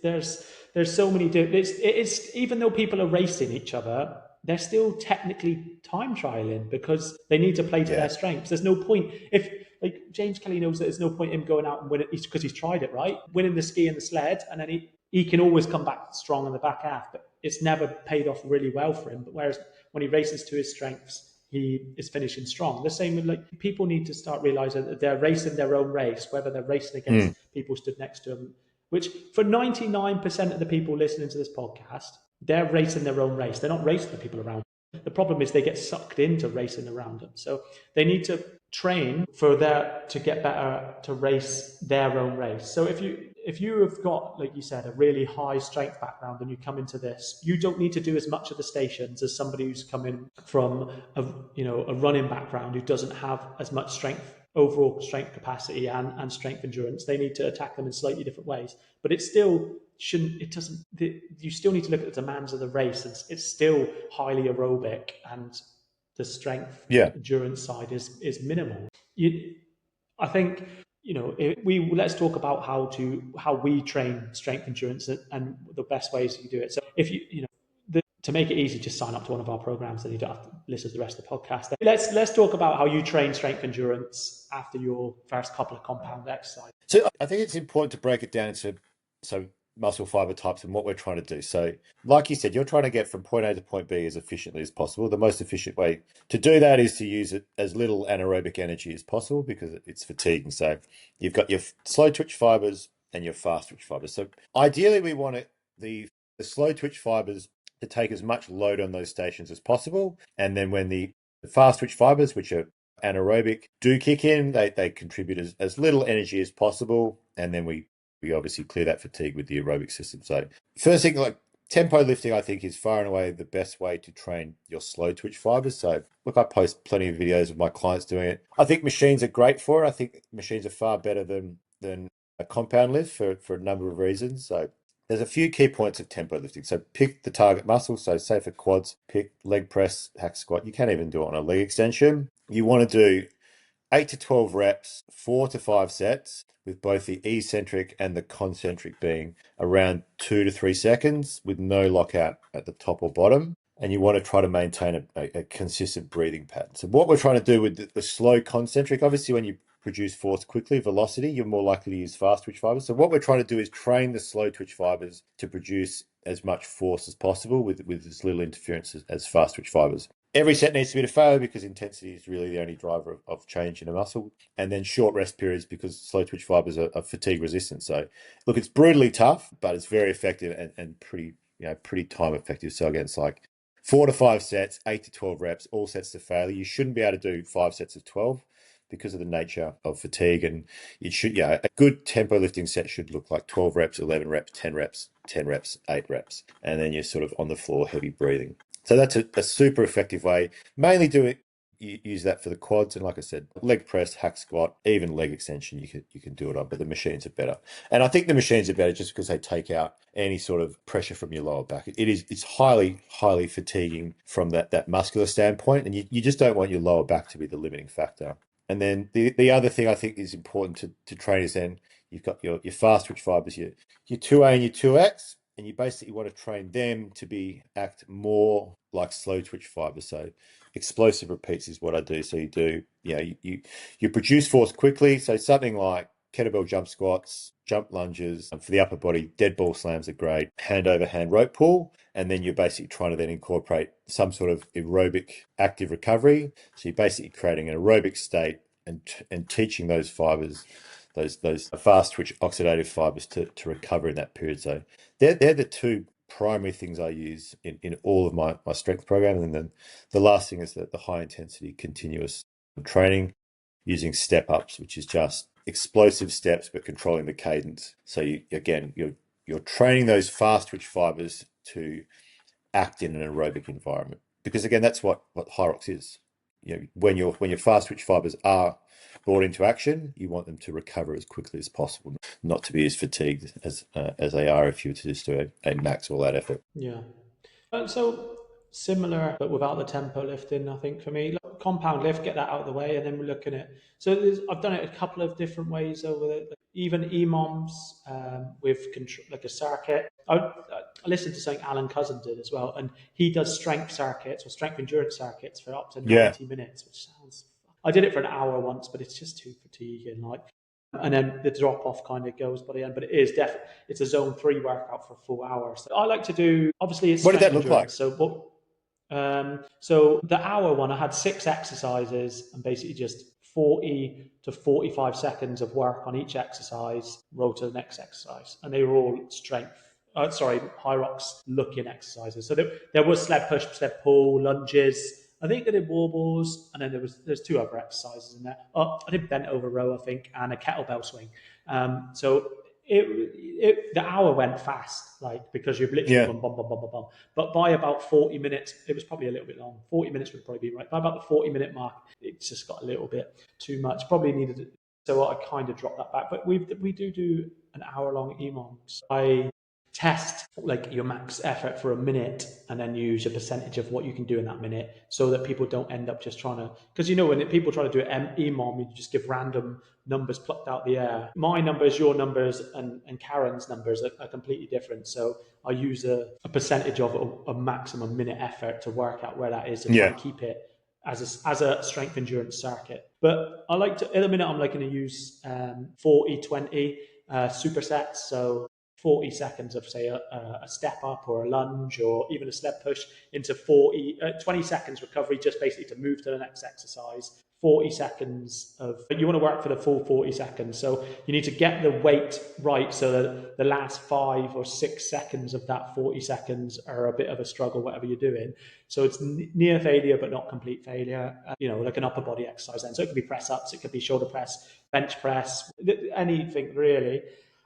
there's so many different. It's even though people are racing each other, they're still technically time trialing because they need to play to their Yeah, strengths. There's no point if like James Kelly knows that there's no point in him going out and winning because he's tried it right, winning the ski and the sled, and then he can always come back strong in the back half. But it's never paid off really well for him. But whereas when he races to his strengths, he is finishing strong. The same with like people need to start realizing that they're racing their own race, whether they're racing against mm. people stood next to them, which for 99% of the people listening to this podcast, they're racing their own race. They're not racing the people around them. The problem is they get sucked into racing around them. So they need to train for their to get better to race their own race. So if you have got, like you said, a really high strength background and you come into this, you don't need to do as much of the stations as somebody who's coming from a running background who doesn't have as much strength, overall strength capacity and strength endurance. They need to attack them in slightly different ways. But it still shouldn't, it doesn't, you still need to look at the demands of the race. It's still highly aerobic and the strength Yeah. endurance side is minimal. I think we let's talk about how we train strength endurance and the best ways you do it. So if to make it easy, just sign up to one of our programs, and you don't have to listen to the rest of the podcast. Let's talk about how you train strength endurance after your first couple of compound exercises. So I think it's important to break it down into muscle fiber types and what we're trying to do. So, like you said, you're trying to get from point A to point B as efficiently as possible. The most efficient way to do that is to use it as little anaerobic energy as possible because it's fatiguing. So, you've got your slow twitch fibers and your fast twitch fibers. So, ideally, we want the slow twitch fibers to take as much load on those stations as possible, and then when the fast twitch fibers, which are anaerobic, do kick in, they contribute as little energy as possible, and then we obviously clear that fatigue with the aerobic system. So first thing, like tempo lifting, I think is far and away the best way to train your slow twitch fibers. So look, I post plenty of videos of my clients doing it. I think machines are great for it. I think machines are far better than a compound lift for a number of reasons. So there's a few key points of tempo lifting. So pick the target muscle. So say for quads, pick leg press, hack squat. You can't even do it on a leg extension. You want to do 8 to 12 reps, 4 to 5 sets, with both the eccentric and the concentric being around 2 to 3 seconds with no lockout at the top or bottom. And you want to try to maintain a consistent breathing pattern. So what we're trying to do with the slow concentric, obviously when you produce force quickly, velocity, you're more likely to use fast twitch fibers. So what we're trying to do is train the slow twitch fibers to produce as much force as possible with as little interference as fast twitch fibers. Every set needs to be to failure because intensity is really the only driver of change in a muscle. And then short rest periods because slow twitch fibers are fatigue resistant. So look, it's brutally tough, but it's very effective and pretty time effective. So again, it's like 4 to 5 sets, 8 to 12 reps, all sets to failure. You shouldn't be able to do 5 sets of 12 because of the nature of fatigue. And it should, a good tempo lifting set should look like 12 reps, 11 reps, 10 reps, 10 reps, 8 reps. And then you're sort of on the floor, heavy breathing. So that's a super effective way. Mainly use that for the quads, and like I said, leg press, hack squat, even leg extension you can do it on, but the machines are better. And I think the machines are better just because they take out any sort of pressure from your lower back. It's highly fatiguing from that muscular standpoint, and you just don't want your lower back to be the limiting factor. And then the other thing I think is important to train is then you've got your fast twitch fibers, your 2A and your 2X. And you basically want to train them to act more like slow twitch fibers. So explosive repeats is what I do. So you produce force quickly. So something like kettlebell jump squats, jump lunges for the upper body, dead ball slams are great, hand over hand rope pull. And then you're basically trying to then incorporate some sort of aerobic active recovery. So you're basically creating an aerobic state and teaching those fibers, those fast twitch oxidative fibers to recover in that period. So they're the two primary things I use in all of my strength programs. And then the last thing is the high intensity continuous training using step ups, which is just explosive steps but controlling the cadence. So you're training those fast twitch fibers to act in an aerobic environment, because again that's what Hyrox is. When your fast twitch fibers are brought into action, you want them to recover as quickly as possible, not to be as fatigued as they are if you were to just do a max all out effort. Yeah. So similar, but without the tempo lifting, I think for me. compound lift, get that out of the way, and then we're looking at. So I've done it a couple of different ways even EMOMs with like a circuit. I listened to something Alan Cousin did as well, and he does strength circuits or strength endurance circuits for up to 90 minutes, which sounds. I did it for an hour once, but it's just too fatiguing. And then the drop off kind of goes by the end, but it is definitely it's a zone 3 workout for a full hour. So I like to do. Obviously, it's what did that look endurance, like? So the hour one, I had 6 exercises and basically just 40 to 45 seconds of work on each exercise, roll to the next exercise. And they were all Hyrox looking exercises. So there was sled push, sled pull, lunges. I think I did wall balls, and then there's 2 other exercises in there. Oh, I did bent over row, I think, and a kettlebell swing. So the hour went fast, like, because you've literally gone bum, bum, bum, bum, bum. But by about 40 minutes, it was probably a little bit long. 40 minutes would probably be right. By about the 40-minute mark, it just got a little bit too much. Probably needed it. So I kind of dropped that back. But we do an hour-long EMOMs. I test like your max effort for a minute and then use a percentage of what you can do in that minute, so that people don't end up just trying to, because when people try to do an EMOM, you just give random numbers plucked out the air. My numbers, your numbers, and Karen's numbers are completely different. So I use a percentage of a maximum minute effort to work out where that is and try and keep it as a strength endurance circuit. But I like to, at the minute, I'm liking to use 40-20 supersets. So 40 seconds of, say, a step up or a lunge or even a sled push into 20 seconds recovery, just basically to move to the next exercise. 40 seconds you want to work for the full 40 seconds. So you need to get the weight right so that the last 5 or 6 seconds of that 40 seconds are a bit of a struggle, whatever you're doing. So it's near failure, but not complete failure, like an upper body exercise then. So it could be press ups, it could be shoulder press, bench press, anything really.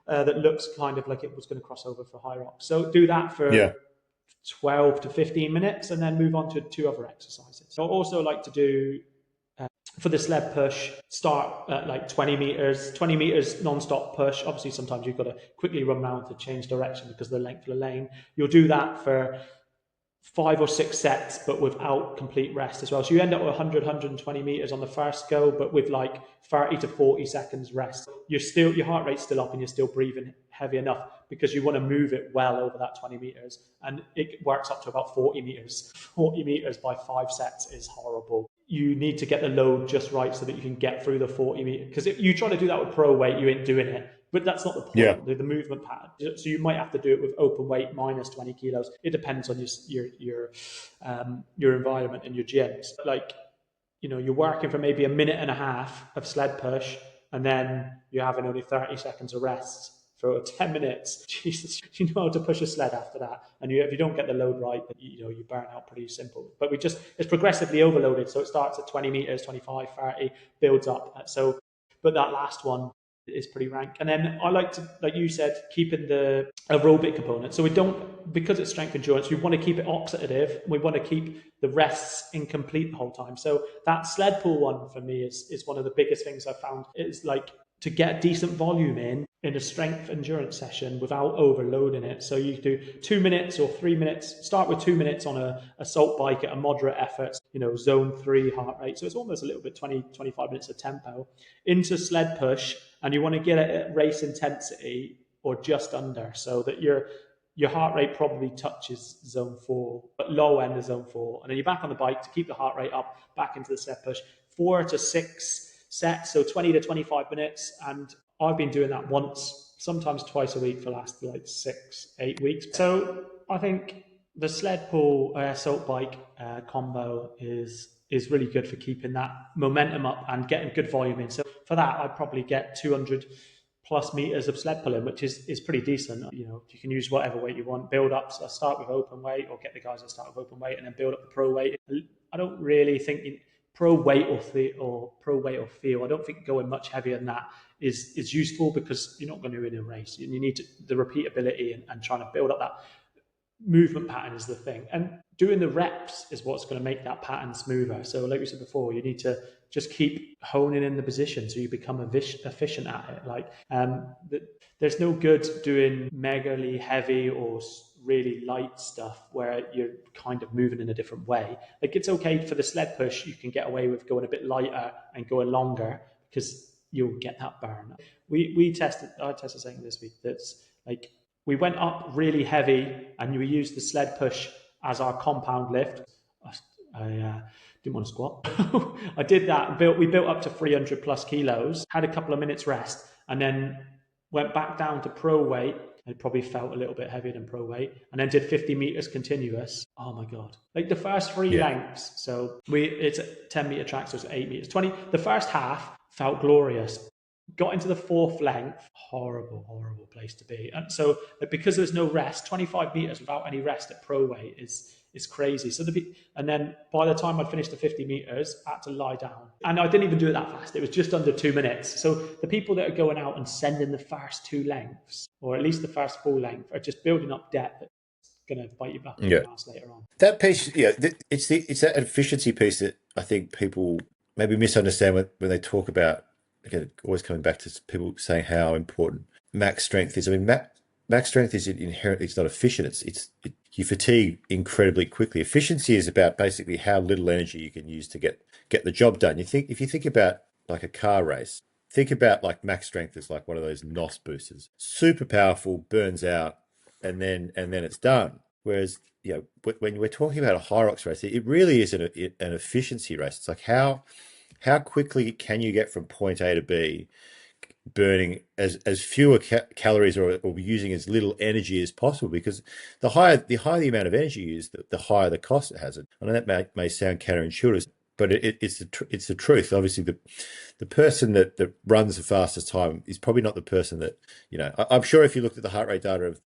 That looks kind of like it was going to cross over for Hyrox. So do that for 12 to 15 minutes and then move on to 2 other exercises. So I also like to do, for the sled push, start at like 20 meters non-stop push. Obviously, sometimes you've got to quickly run around to change direction because of the length of the lane. You'll do that for 5 or 6 sets, but without complete rest as well. So you end up with 100, 120 meters on the first go, but with like 30 to 40 seconds rest. Your heart rate's still up and you're still breathing heavy enough because you want to move it well over that 20 meters. And it works up to about 40 meters. 40 meters by 5 sets is horrible. You need to get the load just right so that you can get through the 40 meters. Because if you try to do that with pro weight, you ain't doing it. But that's not the point. The movement pattern. So you might have to do it with open weight minus 20 kilos. It depends on your environment and your gyms. Like, you're working for maybe a minute and a half of sled push, and then you're having only 30 seconds of rest for 10 minutes. Jesus, you know how to push a sled after that. And if you don't get the load right, then you burn out pretty simple. But it's progressively overloaded. So it starts at 20 meters, 25, 30, builds up. But that last one is pretty rank. And then I like to, like you said, keeping the aerobic component. So because it's strength endurance, we want to keep it oxidative. We want to keep the rests incomplete the whole time. So that sled pull one for me is one of the biggest things I've found. It's like to get decent volume in a strength endurance session without overloading it. So you do 2 minutes or 3 minutes, start with 2 minutes on a assault bike at a moderate effort, zone 3 heart rate. So it's almost a little bit 20, 25 minutes of tempo into sled push. And you want to get it at race intensity or just under, so that your heart rate probably touches zone 4, but low end of zone 4. And then you're back on the bike to keep the heart rate up, back into the sled push. 4 to 6 sets, so 20 to 25 minutes. And I've been doing that once, sometimes twice a week for the last 6-8 weeks. So I think the sled pull assault bike combo is really good for keeping that momentum up and getting good volume in. So for that, I'd probably get 200 plus meters of sled pulling, which is pretty decent. You can use whatever weight you want. Build up, so start with open weight, or get the guys that start with open weight and then build up the pro weight. I don't really think pro weight or feel. I don't think going much heavier than that is useful, because you're not going to win a race. You need the repeatability and trying to build up that movement pattern is the thing. And doing the reps is what's going to make that pattern smoother. So like we said before, you need to just keep honing in the position so you become efficient at it. There's no good doing megally heavy or really light stuff where you're kind of moving in a different way. Like it's okay for the sled push, you can get away with going a bit lighter and going longer because you'll get that burn. I tested something this week that's like we went up really heavy and we used the sled push as our compound lift. I didn't want to squat. I did that. We built up to 300 plus kilos, had a couple of minutes rest, and then went back down to pro weight. It probably felt a little bit heavier than pro weight, and then did 50 meters continuous. Oh my god! Like the first three lengths. So it's a 10-meter track, so it's 8 meters. 20. The first half felt glorious. Got into the fourth length, horrible place to be. And so because there's no rest, 25 meters without any rest at pro weight is crazy. So and then by the time I'd finished the 50 meters, I had to lie down. And I didn't even do it that fast. It was just under 2 minutes. So the people that are going out and sending the first two lengths, or at least the first full length, are just building up debt that's going to bite you back in the ass later on. That piece, it's that efficiency piece that I think people maybe misunderstand when they talk about. Again, always coming back to people saying how important max strength is. I mean, max strength is inherently, it's not efficient. You fatigue incredibly quickly. Efficiency is about basically how little energy you can use to get the job done. If you think about like a car race, think about like max strength as like one of those NOS boosters, super powerful, burns out, and then it's done. Whereas when we're talking about a Hyrox race, it really is an efficiency race. It's like how quickly can you get from point A to B, burning as fewer calories or using as little energy as possible? Because the higher the amount of energy you use, the higher the cost it has. I know that may sound counterintuitive, but it's the truth. Obviously, the person that runs the fastest time is probably not the person that I'm sure if you looked at the heart rate data of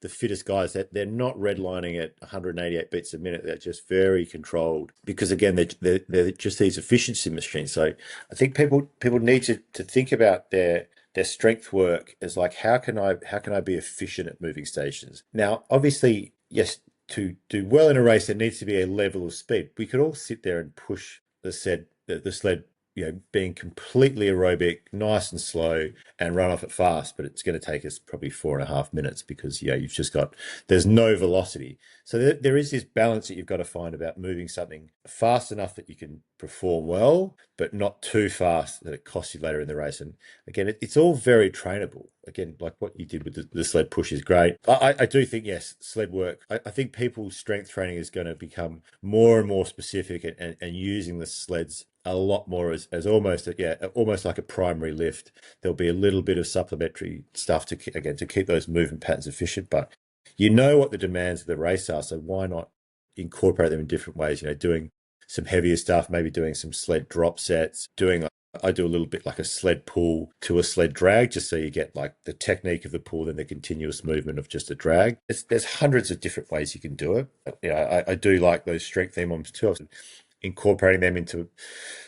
the fittest guys, that they're not redlining at 188 beats a minute. They're just very controlled because again, they're just these efficiency machines. So I think people need to think about their strength work as like, how can I be efficient at moving stations? Now, obviously, yes, to do well in a race, there needs to be a level of speed. We could all sit there and push the sled, being completely aerobic, nice and slow, and run off it fast, but it's going to take us probably 4.5 minutes because there's no velocity. So there is this balance that you've got to find about moving something fast enough that you can perform well, but not too fast that it costs you later in the race. And again, it's all very trainable. Again, like what you did with the sled push is great. I do think, yes, sled work. I think people's strength training is going to become more and more specific and using the sleds a lot more as almost like a primary lift. There'll be a little bit of supplementary stuff to keep those movement patterns efficient, but what the demands of the race are, so why not incorporate them in different ways? Doing some heavier stuff, maybe doing some sled drop sets, I do a little bit like a sled pull to a sled drag, just so you get like the technique of the pull, then the continuous movement of just a drag. There's hundreds of different ways you can do it. I do like those strength EMOMs too, incorporating them into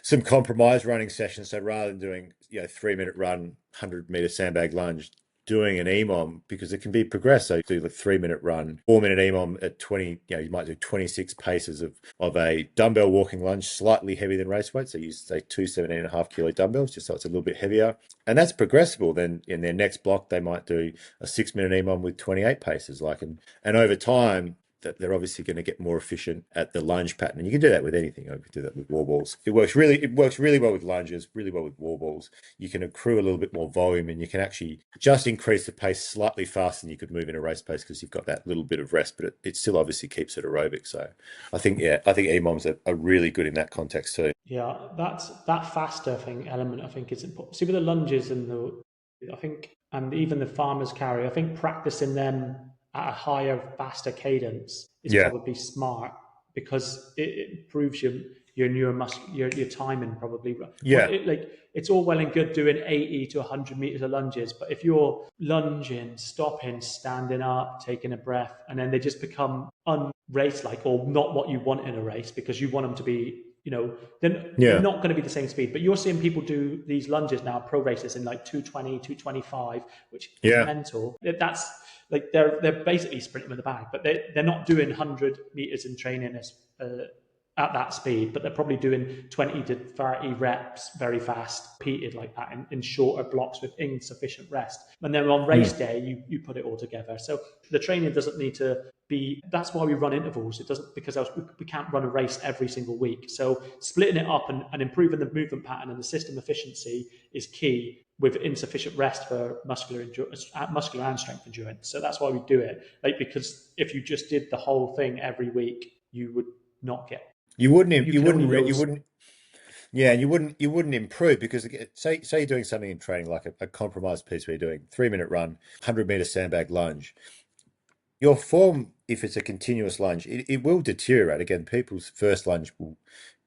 some compromise running sessions. So rather than doing 3-minute run, 100-meter sandbag lunge, doing an EMOM, because it can be progressed. So do the 3-minute run, 4-minute EMOM at 20, you might do 26 paces of a dumbbell walking lunge, slightly heavier than race weight. So you say 2 17.5 kilo dumbbells, just so it's a little bit heavier. And that's progressible. Then in their next block, they might do a 6-minute EMOM with 28 paces. And over time, that they're obviously going to get more efficient at the lunge pattern. And you can do that with anything. You can do that with wall balls. It works really well with lunges, really well with wall balls. You can accrue a little bit more volume, and you can actually just increase the pace slightly faster than you could move in a race pace because you've got that little bit of rest, but it still obviously keeps it aerobic. So I think EMOMs are really good in that context too. Yeah, that faster element I think is important. See with the lunges and and even the farmer's carry, I think practicing them at a higher, faster cadence is probably smart because it improves your your timing probably. Yeah. It's all well and good doing 80 to 100 meters of lunges, but if you're lunging, stopping, standing up, taking a breath, and then they just become unrace-like or not what you want in a race because you want them to be, they're not going to be the same speed. But you're seeing people do these lunges now, pro races in like 220, 225, which is mental. That's like they're basically sprinting with the bag, but they're not doing 100 meters in training at that speed, but they're probably doing 20 to 30 reps very fast, repeated like that in shorter blocks with insufficient rest. And then on race day, you put it all together. So the training doesn't need to be, that's why we run intervals. It doesn't, because else we can't run a race every single week. So splitting it up and improving the movement pattern and the system efficiency is key with insufficient rest for muscular and strength endurance. So that's why we do it. Like, because if you just did the whole thing every week, you would not get. You wouldn't, You you can only wouldn't, you lose. wouldn't, yeah, and you wouldn't improve because say you're doing something in training like a compromised piece where you're doing 3 minute run, 100 meter sandbag lunge. Your form, if it's a continuous lunge, it will deteriorate. Again, people's first lunge will,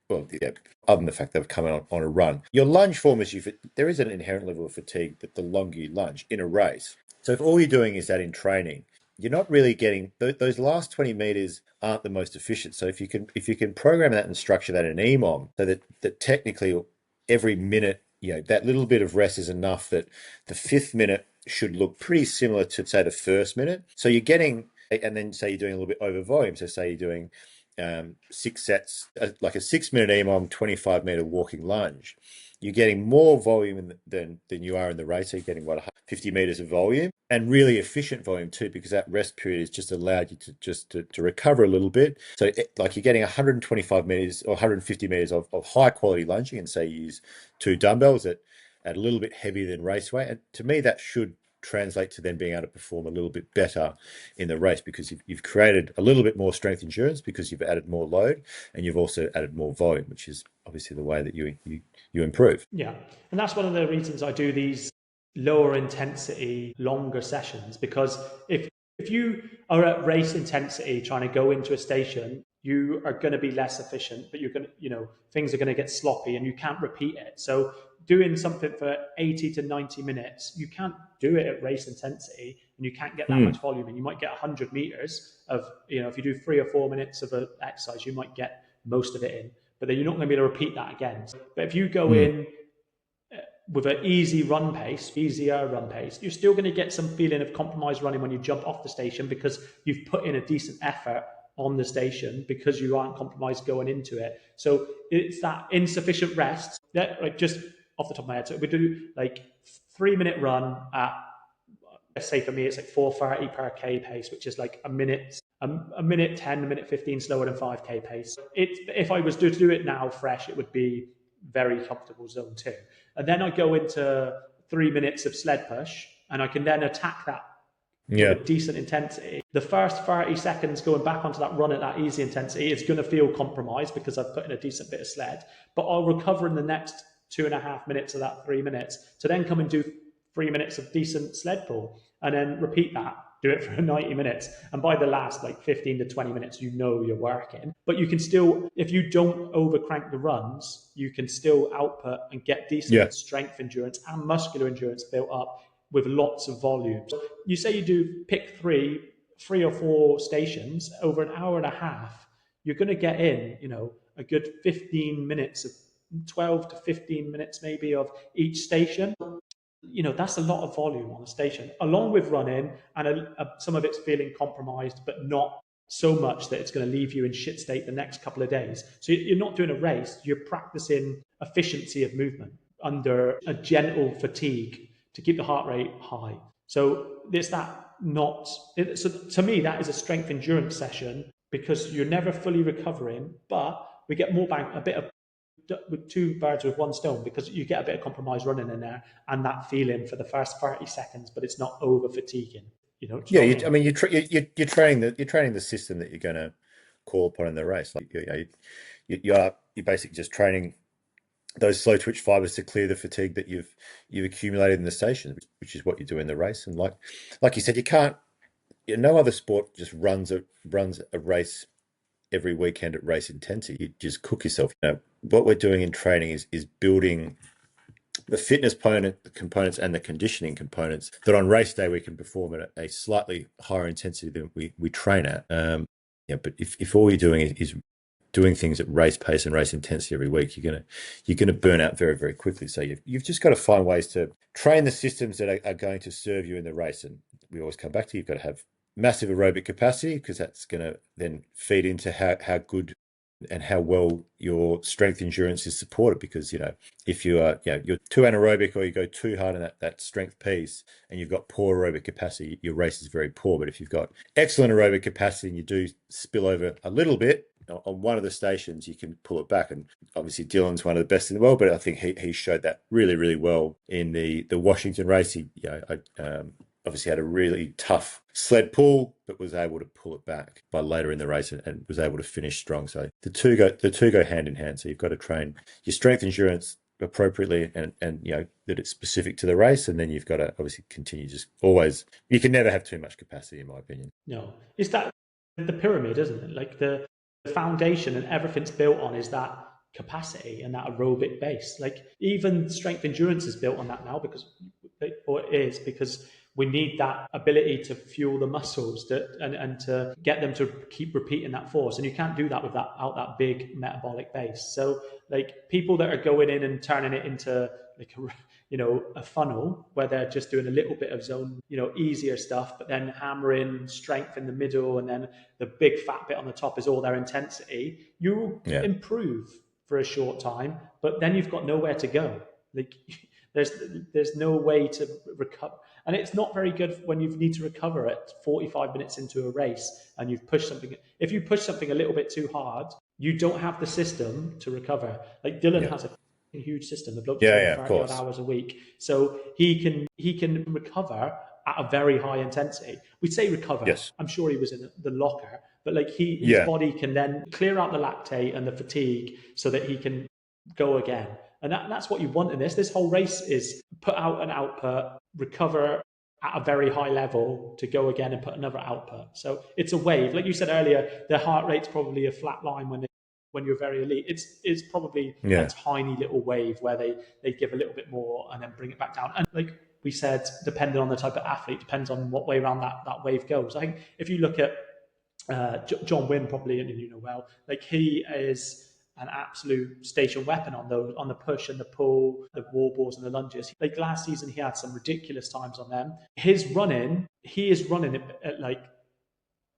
well, yeah, other than the fact they've come on a run. Your lunge form is there is an inherent level of fatigue that the longer you lunge in a race. So if all you're doing is that in training, you're not really getting those last 20 meters aren't the most efficient. So if you can program that and structure that in EMOM so that technically every minute, that little bit of rest is enough that the fifth minute should look pretty similar to say the first minute. So you're getting, and then say you're doing a little bit over volume. So say you're doing 6 sets, like a 6 minute EMOM, 25-meter walking lunge. You're getting more volume than you are in the race. So you're getting 50 meters of volume and really efficient volume too, because that rest period has just allowed you to recover a little bit. So like you're getting 125 meters or 150 meters of high quality lunging, and say you use 2 dumbbells at a little bit heavier than race weight. And to me, that should translate to then being able to perform a little bit better in the race, because you've created a little bit more strength endurance because you've added more load and you've also added more volume, which is obviously the way that you improve. Yeah. And that's one of the reasons I do these lower intensity, longer sessions, because if you are at race intensity trying to go into a station, you are going to be less efficient, but you're going to, things are going to get sloppy and you can't repeat it. So doing something for 80 to 90 minutes, you can't do it at race intensity and you can't get that much volume. And you might get 100 meters of, if you do 3 or 4 minutes of an exercise, you might get most of it in, but then you're not going to be able to repeat that again. But if you go in with an easier run pace, you're still going to get some feeling of compromised running when you jump off the station, because you've put in a decent effort on the station because you aren't compromised going into it. So it's that insufficient rest that, like, just off the top of my head, so we do like 3 minute run at, let's say for me, it's like 4:30 per K pace, which is like a minute 10, a minute 15 slower than 5K pace. If I was to do it now fresh, it would be very comfortable zone 2. And then I go into 3 minutes of sled push, and I can then attack that with a decent intensity. The first 30 seconds going back onto that run at that easy intensity is going to feel compromised because I've put in a decent bit of sled, but I'll recover in the next 2.5 minutes of that 3 minutes to then come and do 3 minutes of decent sled pull, and then repeat that. Do it for 90 minutes. And by the last like 15 to 20 minutes, you're working. But you can still, if you don't overcrank the runs, you can still output and get decent strength endurance and muscular endurance built up with lots of volume. So you say you do pick three or 4 stations over an hour and a half, you're going to get in, a good 15 minutes of 12 to 15 minutes maybe of each station. That's a lot of volume on a station, along with running, and some of it's feeling compromised, but not so much that it's going to leave you in shit state the next couple of days. So you're not doing a race, you're practicing efficiency of movement under a gentle fatigue to keep the heart rate high. So so to me, that is a strength endurance session, because you're never fully recovering, but we get more bang, a bit of with 2 birds with 1 stone, because you get a bit of compromise running in there and that feeling for the first 30 seconds, but it's not over fatiguing. I mean, you're training the system that you're going to call upon in the race. Like you're basically just training those slow twitch fibers to clear the fatigue that you've accumulated in the station, which is what you do in the race. And like you said, you can't. No other sport just runs a race every weekend at race intensity. You just cook yourself. What we're doing in training is building the fitness components and the conditioning components that on race day we can perform at a slightly higher intensity than we train at. But if all you're doing is doing things at race pace and race intensity every week, you're gonna burn out very, very quickly. So you've just got to find ways to train the systems that are going to serve you in the race. And we always come back to, you've got to have massive aerobic capacity, because that's going to then feed into how good and how well your strength endurance is supported. Because, if you are, you're too anaerobic or you go too hard in that strength piece and you've got poor aerobic capacity, your race is very poor. But if you've got excellent aerobic capacity and you do spill over a little bit on one of the stations, you can pull it back. And obviously Dylan's one of the best in the world, but I think he showed that really, really well in the Washington race. He, obviously had a really tough sled pull, but was able to pull it back by later in the race and was able to finish strong. So the two go hand in hand. So you've got to train your strength endurance appropriately and that it's specific to the race, and then you've got to obviously continue just always. You can never have too much capacity, in my opinion. No, is that the pyramid, isn't it? Like the foundation and everything's built on is that capacity and that aerobic base. Like even strength endurance is built on that now or it is because we need that ability to fuel the muscles and to get them to keep repeating that force. And you can't do that without that big metabolic base. So like people that are going in and turning it into like a funnel where they're just doing a little bit of zone, easier stuff, but then hammering strength in the middle and then the big fat bit on the top is all their intensity, you improve for a short time, but then you've got nowhere to go. Like there's no way to recover. And it's not very good when you need to recover at 45 minutes into a race and you've pushed something. If you push something a little bit too hard, you don't have the system to recover. Like Dylan has a huge system. The bloke's doing 30 odd hours a week. So he can recover at a very high intensity. We'd say recover. Yes. I'm sure he was in the locker, but like his body can then clear out the lactate and the fatigue so that he can go again. And that's what you want in this. This whole race is put out an output, recover at a very high level to go again and put another output. So it's a wave. Like you said earlier, their heart rate's probably a flat line when you're very elite. It's probably a tiny little wave where they give a little bit more and then bring it back down. And like we said, depending on the type of athlete, depends on what way around that wave goes. I think if you look at John Wynn, probably, and you know well, like he is an absolute station weapon on the push and the pull, the wall balls and the lunges. Like last season, he had some ridiculous times on them. He is running at like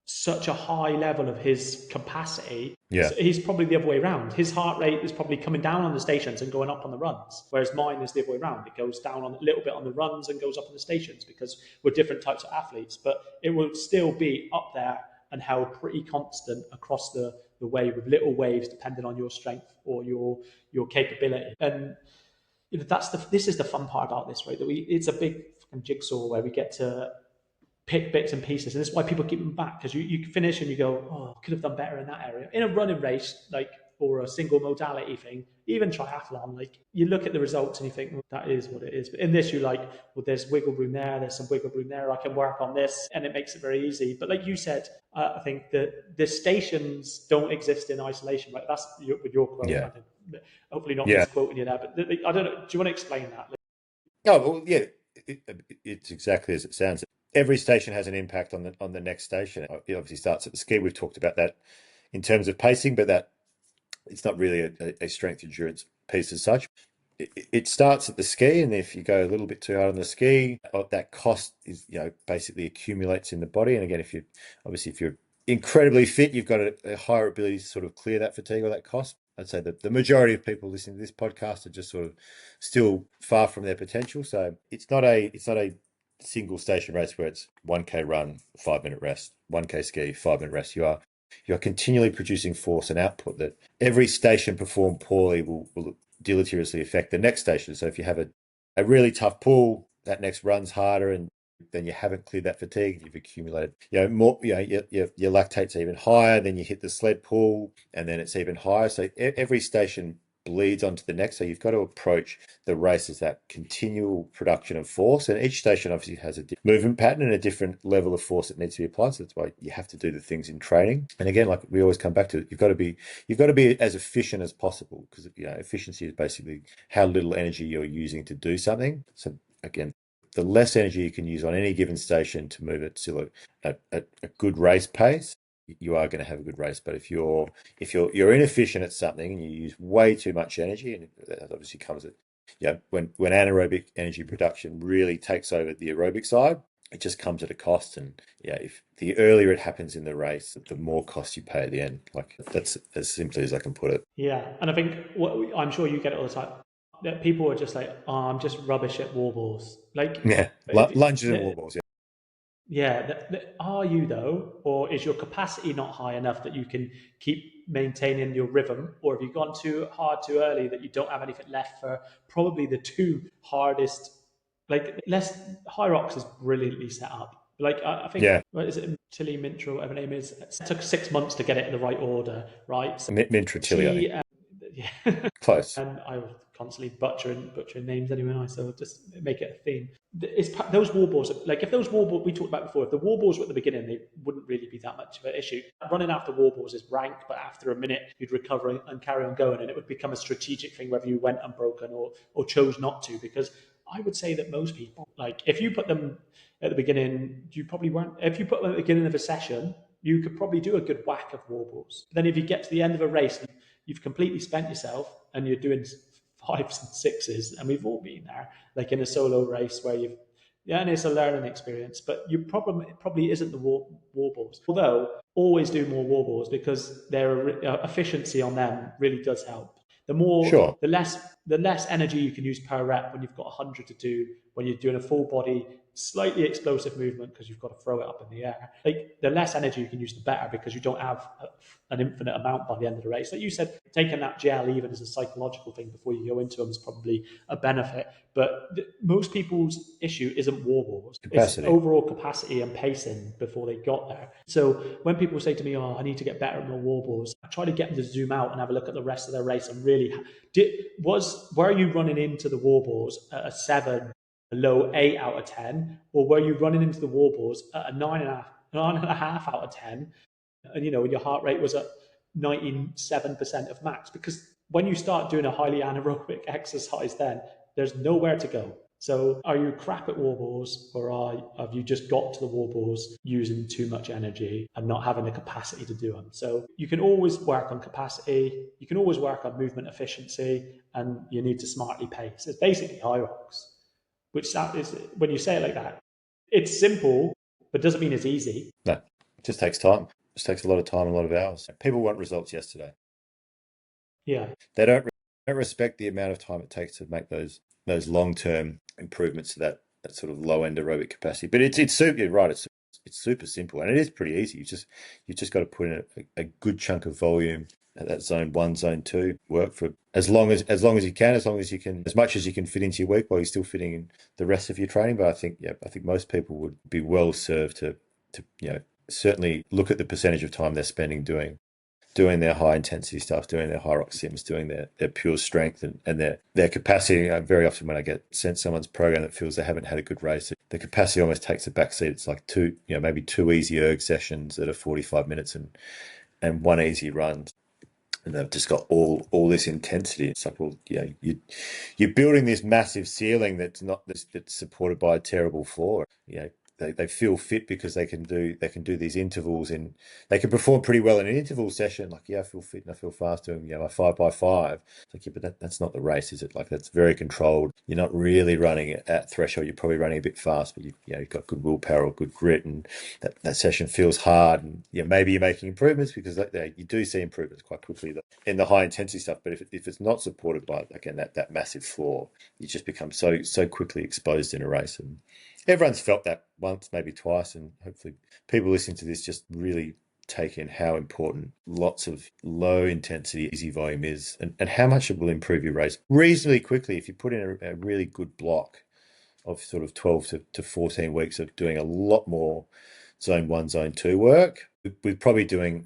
such a high level of his capacity. Yeah. So he's probably the other way around. His heart rate is probably coming down on the stations and going up on the runs, whereas mine is the other way around. It goes down a little bit on the runs and goes up on the stations because we're different types of athletes, but it will still be up there and held pretty constant across the wave with little waves depending on your strength or your capability. And this is the fun part about this, right? That it's a big fucking jigsaw where we get to pick bits and pieces, and this is why people keep them back, because you finish and you go, oh, I could have done better in that area. In a running race, like, or a single modality thing, even triathlon, like you look at the results and you think, well, that is what it is. But in this, you're like, well, there's wiggle room there's some wiggle room there, I can work on this, and it makes it very easy. But like you said, I think that the stations don't exist in isolation, right? That's with your quote. Yeah. Hopefully not misquoting you there, but I don't know. Do you want to explain that? Oh, well, yeah, it's exactly as it sounds. Every station has an impact on the next station. It obviously starts at the ski. We've talked about that in terms of pacing, but that it's not really a strength endurance piece as such. It starts at the ski, and if you go a little bit too hard on the ski, that cost is basically accumulates in the body. And again, if you're incredibly fit, you've got a higher ability to sort of clear that fatigue or that cost. I'd say that the majority of people listening to this podcast are just sort of still far from their potential. So it's not a single station race where it's 1K run, 5-minute rest, 1K ski, 5-minute rest. You're continually producing force and output that every station performed poorly will deleteriously affect the next station. So if you have a really tough pull, that next run's harder, and then you haven't cleared that fatigue, you've accumulated more, your lactate's even higher, then you hit the sled pull and then it's even higher. So every station bleeds onto the next. So you've got to approach the race as that continual production of force, and each station obviously has a different movement pattern and a different level of force that needs to be applied. So that's why you have to do the things in training. And again, like we always come back to, you've got to be as efficient as possible, because efficiency is basically how little energy you're using to do something. So again, the less energy you can use on any given station to move it still at a good race pace, you are going to have a good race. But if you're inefficient at something and you use way too much energy, and that obviously comes at when anaerobic energy production really takes over the aerobic side, it just comes at a cost. And yeah, if the earlier it happens in the race, the more cost you pay at the end. Like that's as simply as I can put it. Yeah, and I think I'm sure you get it all the time. That people are just like, "Oh, I'm just rubbish at wall balls." Like, Yeah, if, lunges and wall balls. Yeah, yeah, are you though, or is your capacity not high enough that you can keep maintaining your rhythm, or have you gone too hard too early that you don't have anything left for probably the two hardest? Like, less Hyrox is brilliantly set up. Like, I think, yeah. what is it, Tilly Mintro, whatever her name is? It took 6 months to get it in the right order, right? So Mintratelli, I think. she, yeah. Close. And I was constantly butchering names anyway, so just make it a theme. It's those war balls, like if those war balls we talked about before, if the war balls were at the beginning, they wouldn't really be that much of an issue. Running after war balls is rank, but after a minute, you'd recover and carry on going, and it would become a strategic thing whether you went unbroken or chose not to. Because I would say that most people, like if you put them at the beginning, you probably weren't. If you put them at the beginning of a session, you could probably do a good whack of war balls. But then if you get to the end of a race, you've completely spent yourself and you're doing fives and sixes, and we've all been there, like in a solo race where you've, yeah, and it's a learning experience. But your problem probably isn't the war balls. Although always do more war balls because their efficiency on them really does help. Sure. The less energy you can use per rep when you've got 100 to do, when you're doing a full body slightly explosive movement because you've got to throw it up in the air. Like the less energy you can use, the better, because you don't have an infinite amount by the end of the race. Like you said, taking that gel even as a psychological thing before you go into them is probably a benefit. But most people's issue isn't war balls; it's Capacity. overall capacity and pacing before they got there. So when people say to me, "Oh, I need to get better at my war balls," I try to get them to zoom out and have a look at the rest of their race and really were you running into the war balls at a 7, a low 8 out of 10, or were you running into the wall balls at a 9.5 out of 10, and your heart rate was at 97% of max? Because when you start doing a highly anaerobic exercise, then there's nowhere to go. So are you crap at wall balls, or have you just got to the wall balls using too much energy and not having the capacity to do them? So you can always work on capacity, you can always work on movement efficiency, and you need to smartly pace. It's basically Hyrox, which is, when you say it like that, it's simple, but doesn't mean it's easy. No, it just takes time. It just takes a lot of time and a lot of hours. People want results yesterday. Yeah. They don't respect the amount of time it takes to make those long-term improvements to that sort of low-end aerobic capacity. But it's super, you're right. It's super simple, and it is pretty easy. You just got to put in a good chunk of volume at that zone 1, zone 2. Work for as long as you can, as much as you can fit into your week while you're still fitting in the rest of your training. But I think most people would be well served to certainly look at the percentage of time they're spending doing their high intensity stuff, doing their Hyrox sims, doing their pure strength and their capacity. Very often when I get sent someone's program that feels they haven't had a good race, the capacity almost takes a backseat. It's like maybe two easy erg sessions that are 45 minutes and one easy run. And they've just got all this intensity. It's like, well, you're building this massive ceiling that's supported by a terrible floor. They feel fit because they can do these intervals they can perform pretty well in an interval session. Like, I feel fit and I feel fast doing my 5x5. It's like, but that's not the race, is it? Like, that's very controlled. You're not really running it at threshold. You're probably running a bit fast, but you've got good willpower or good grit, and that session feels hard. And maybe you're making improvements because you do see improvements quite quickly in the high intensity stuff. But if it's not supported by, again, that massive floor, you just become so quickly exposed in a race. And everyone's felt that once, maybe twice, and hopefully people listening to this just really take in how important lots of low intensity, easy volume is, and how much it will improve your race reasonably quickly if you put in a really good block of sort of 12 to 14 weeks of doing a lot more zone 1, zone 2 work. We're probably doing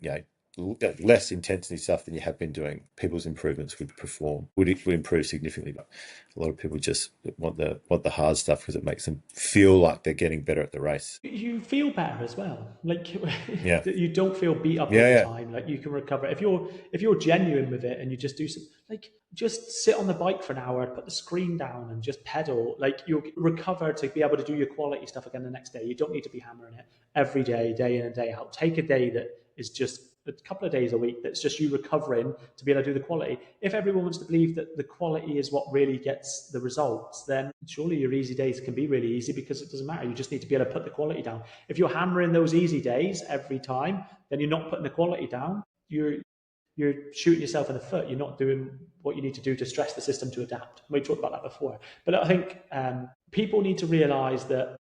less intensity stuff than you have been doing. People's improvements would improve significantly. But a lot of people just want the hard stuff because it makes them feel like they're getting better at the race. You feel better as well. Like Yeah. you don't feel beat up all Yeah, the yeah. time. Like you can recover if you're genuine with it and you just do some, like, just sit on the bike for an hour, put the screen down and just pedal. Like you'll recover to be able to do your quality stuff again the next day. You don't need to be hammering it every day, day in and day out. Take a day that is just a couple of days a week that's just you recovering to be able to do the quality. If everyone wants to believe that the quality is what really gets the results, then surely your easy days can be really easy, because it doesn't matter. You just need to be able to put the quality down. If you're hammering those easy days every time, then you're not putting the quality down. You're shooting yourself in the foot. You're not doing what you need to do to stress the system to adapt. We talked about that before. But I think people need to realize that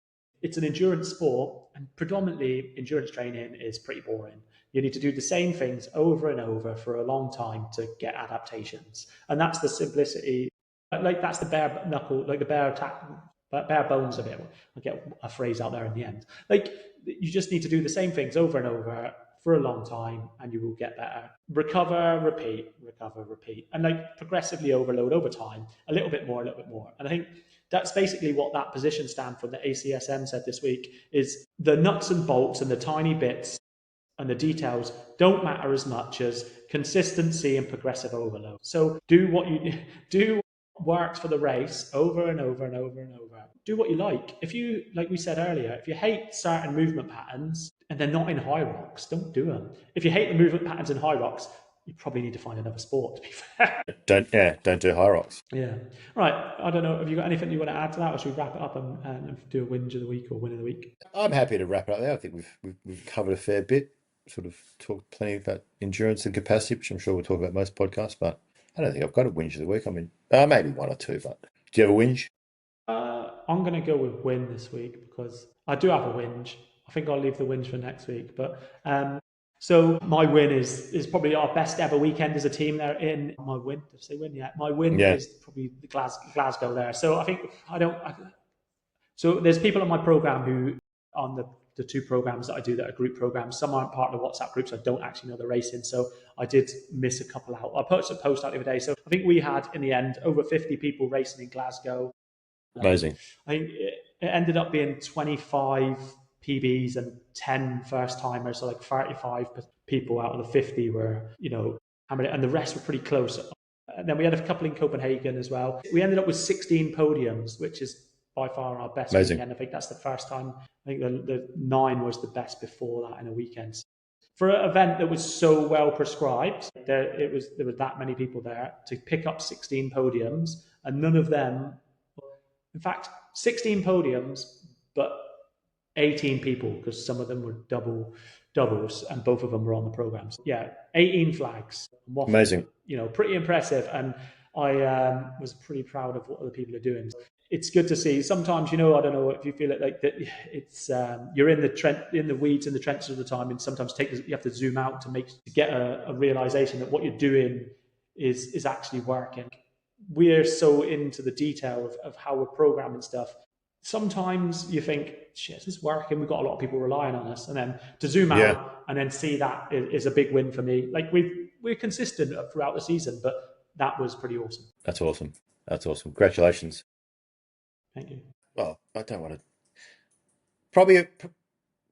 it's an endurance sport, and predominantly endurance training is pretty boring. You need to do the same things over and over for a long time to get adaptations. And that's the simplicity. Like, that's the bare knuckle, like the bare bones of it. I'll get a phrase out there in the end. Like, you just need to do the same things over and over for a long time, and you will get better. Recover, repeat, and like progressively overload over time, a little bit more, a little bit more. And I think that's basically what that position stand from the ACSM said this week, is the nuts and bolts and the tiny bits and the details don't matter as much as consistency and progressive overload. So do what you do, works for the race over and over and over and over. Do what you like. If you, like we said earlier, if you hate certain movement patterns and they're not in Hyrox, don't do them. If you hate the movement patterns in Hyrox, you probably need to find another sport, to be fair. Don't do Hyrox. Yeah. Right. I don't know. Have you got anything you want to add to that, or should we wrap it up and do a whinge of the week or win of the week? I'm happy to wrap it up there. I think we've covered a fair bit. Sort of talked plenty about endurance and capacity, which I'm sure we'll talk about most podcasts. But I don't think I've got a whinge of the week. I mean, maybe one or two. But do you have a whinge? I'm going to go with win this week, because I do have a whinge. I think I'll leave the whinge for next week. But so my win is probably our best ever weekend as a team. They're in my win. Did I say win? Yeah, my win is probably the Glasgow there. So I think so there's people on my program who, on the two programs that I do that are group programs, some aren't part of the WhatsApp groups. I don't actually know the racing, so I did miss a couple out. I posted a post out the other day. So I think we had, in the end, over 50 people racing in Glasgow. Amazing. I think it ended up being 25 PBs and 10 first timers, so like 35 people out of the 50 were, and the rest were pretty close. And then we had a couple in Copenhagen as well. We ended up with 16 podiums, which is by far our best weekend. I think that's the first time. I think the 9 was the best before that in a weekend. For an event that was so well prescribed, there was that many people there to pick up 16 podiums, and none of them. In fact, 16 podiums, but 18 people, because some of them were doubles, and both of them were on the programs. Yeah, 18 flags. Amazing. Pretty impressive. And I was pretty proud of what other people are doing. It's good to see. Sometimes, I don't know if you feel it like that. It's you're in the weeds and the trenches all the time, and sometimes you have to zoom out to get a realization that what you're doing is actually working. We're so into the detail of how we're programming stuff. Sometimes you think, shit, is this working? We've got a lot of people relying on us. And then to zoom out and then see that is a big win for me. Like, we're consistent throughout the season, but that was pretty awesome. That's awesome. Congratulations. Thank you. Well, I don't want to... Probably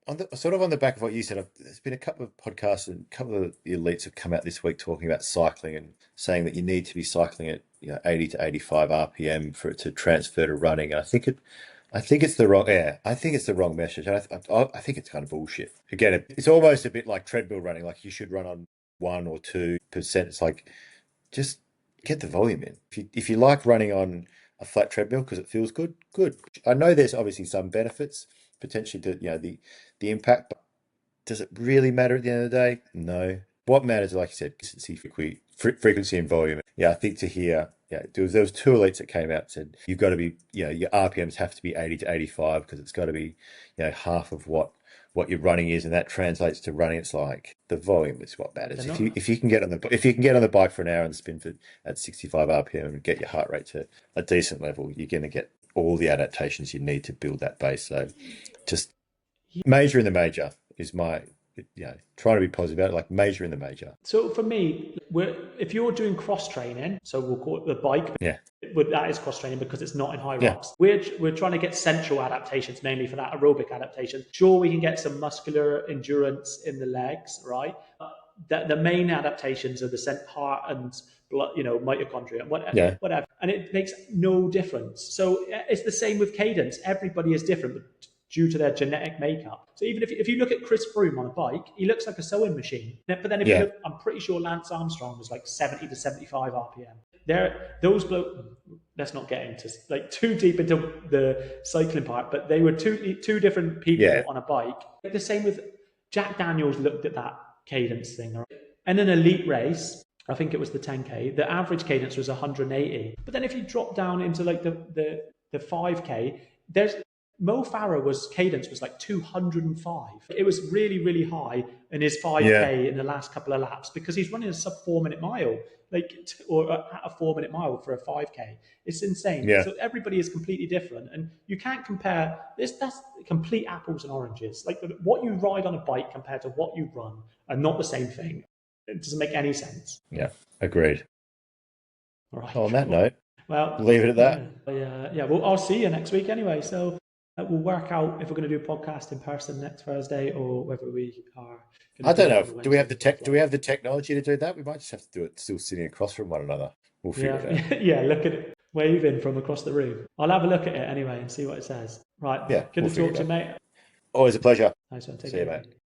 on the back of what you said, there's been a couple of podcasts and a couple of the elites have come out this week talking about cycling and saying that you need to be cycling at 80 to 85 RPM for it to transfer to running. And I think it's the wrong. Yeah, I think it's the wrong message. And I think it's kind of bullshit. Again, it's almost a bit like treadmill running. Like, you should run on 1 or 2%. It's like, just get the volume in. If you like running on a flat treadmill because it feels good. I know there's obviously some benefits potentially to the impact, but does it really matter at the end of the day? No. What matters, like you said, consistency, frequency, and volume. Yeah, I think to hear, there was 2 elites that came out and said you've got to be, your RPMs have to be 80 to 85 because it's got to be, half of what your running is, and that translates to running. It's like the volume is what matters. If you can get on the bike for an hour and spin at 65 RPM and get your heart rate to a decent level, you're going to get all the adaptations you need to build that base. So just major in the major is my, trying to be positive about it, like major in the major. So for me, if you're doing cross training, so we'll call it the bike, that is cross training because it's not in Hyrox. We're trying to get central adaptations, mainly for that aerobic adaptation. Sure, we can get some muscular endurance in the legs, right? The main adaptations are the heart and blood, mitochondria, whatever. And it makes no difference. So it's the same with cadence. Everybody is different. But due to their genetic makeup. So even if you look at Chris Froome on a bike, he looks like a sewing machine. But then if you look, I'm pretty sure Lance Armstrong was like 70 to 75 RPM. Those blokes, let's not get into like too deep into the cycling part, but they were two different people on a bike. The same with Jack Daniels looked at that cadence thing. Right? And in an elite race, I think it was the 10K, the average cadence was 180. But then if you drop down into like the 5K, Mo Farah's cadence was like 205. It was really, really high in his 5K in the last couple of laps because he's running a sub 4 minute mile, or at a 4 minute mile for a 5K. It's insane. So everybody is completely different, and you can't compare this. That's complete apples and oranges. Like what you ride on a bike compared to what you run are not the same thing. It doesn't make any sense. Yeah, agreed. All right. On that note, well, leave it at that. Well, I'll see you next week anyway. So we'll work out if we're going to do a podcast in person next Thursday or whether we are. I don't know. Do we have the tech? Do we have the technology to do that? We might just have to do it still sitting across from one another. We'll figure it out. Yeah, look at it, waving from across the room. I'll have a look at it anyway and see what it says. Right. Yeah. Good to talk to you, mate. Always a pleasure. Nice one. See you, mate.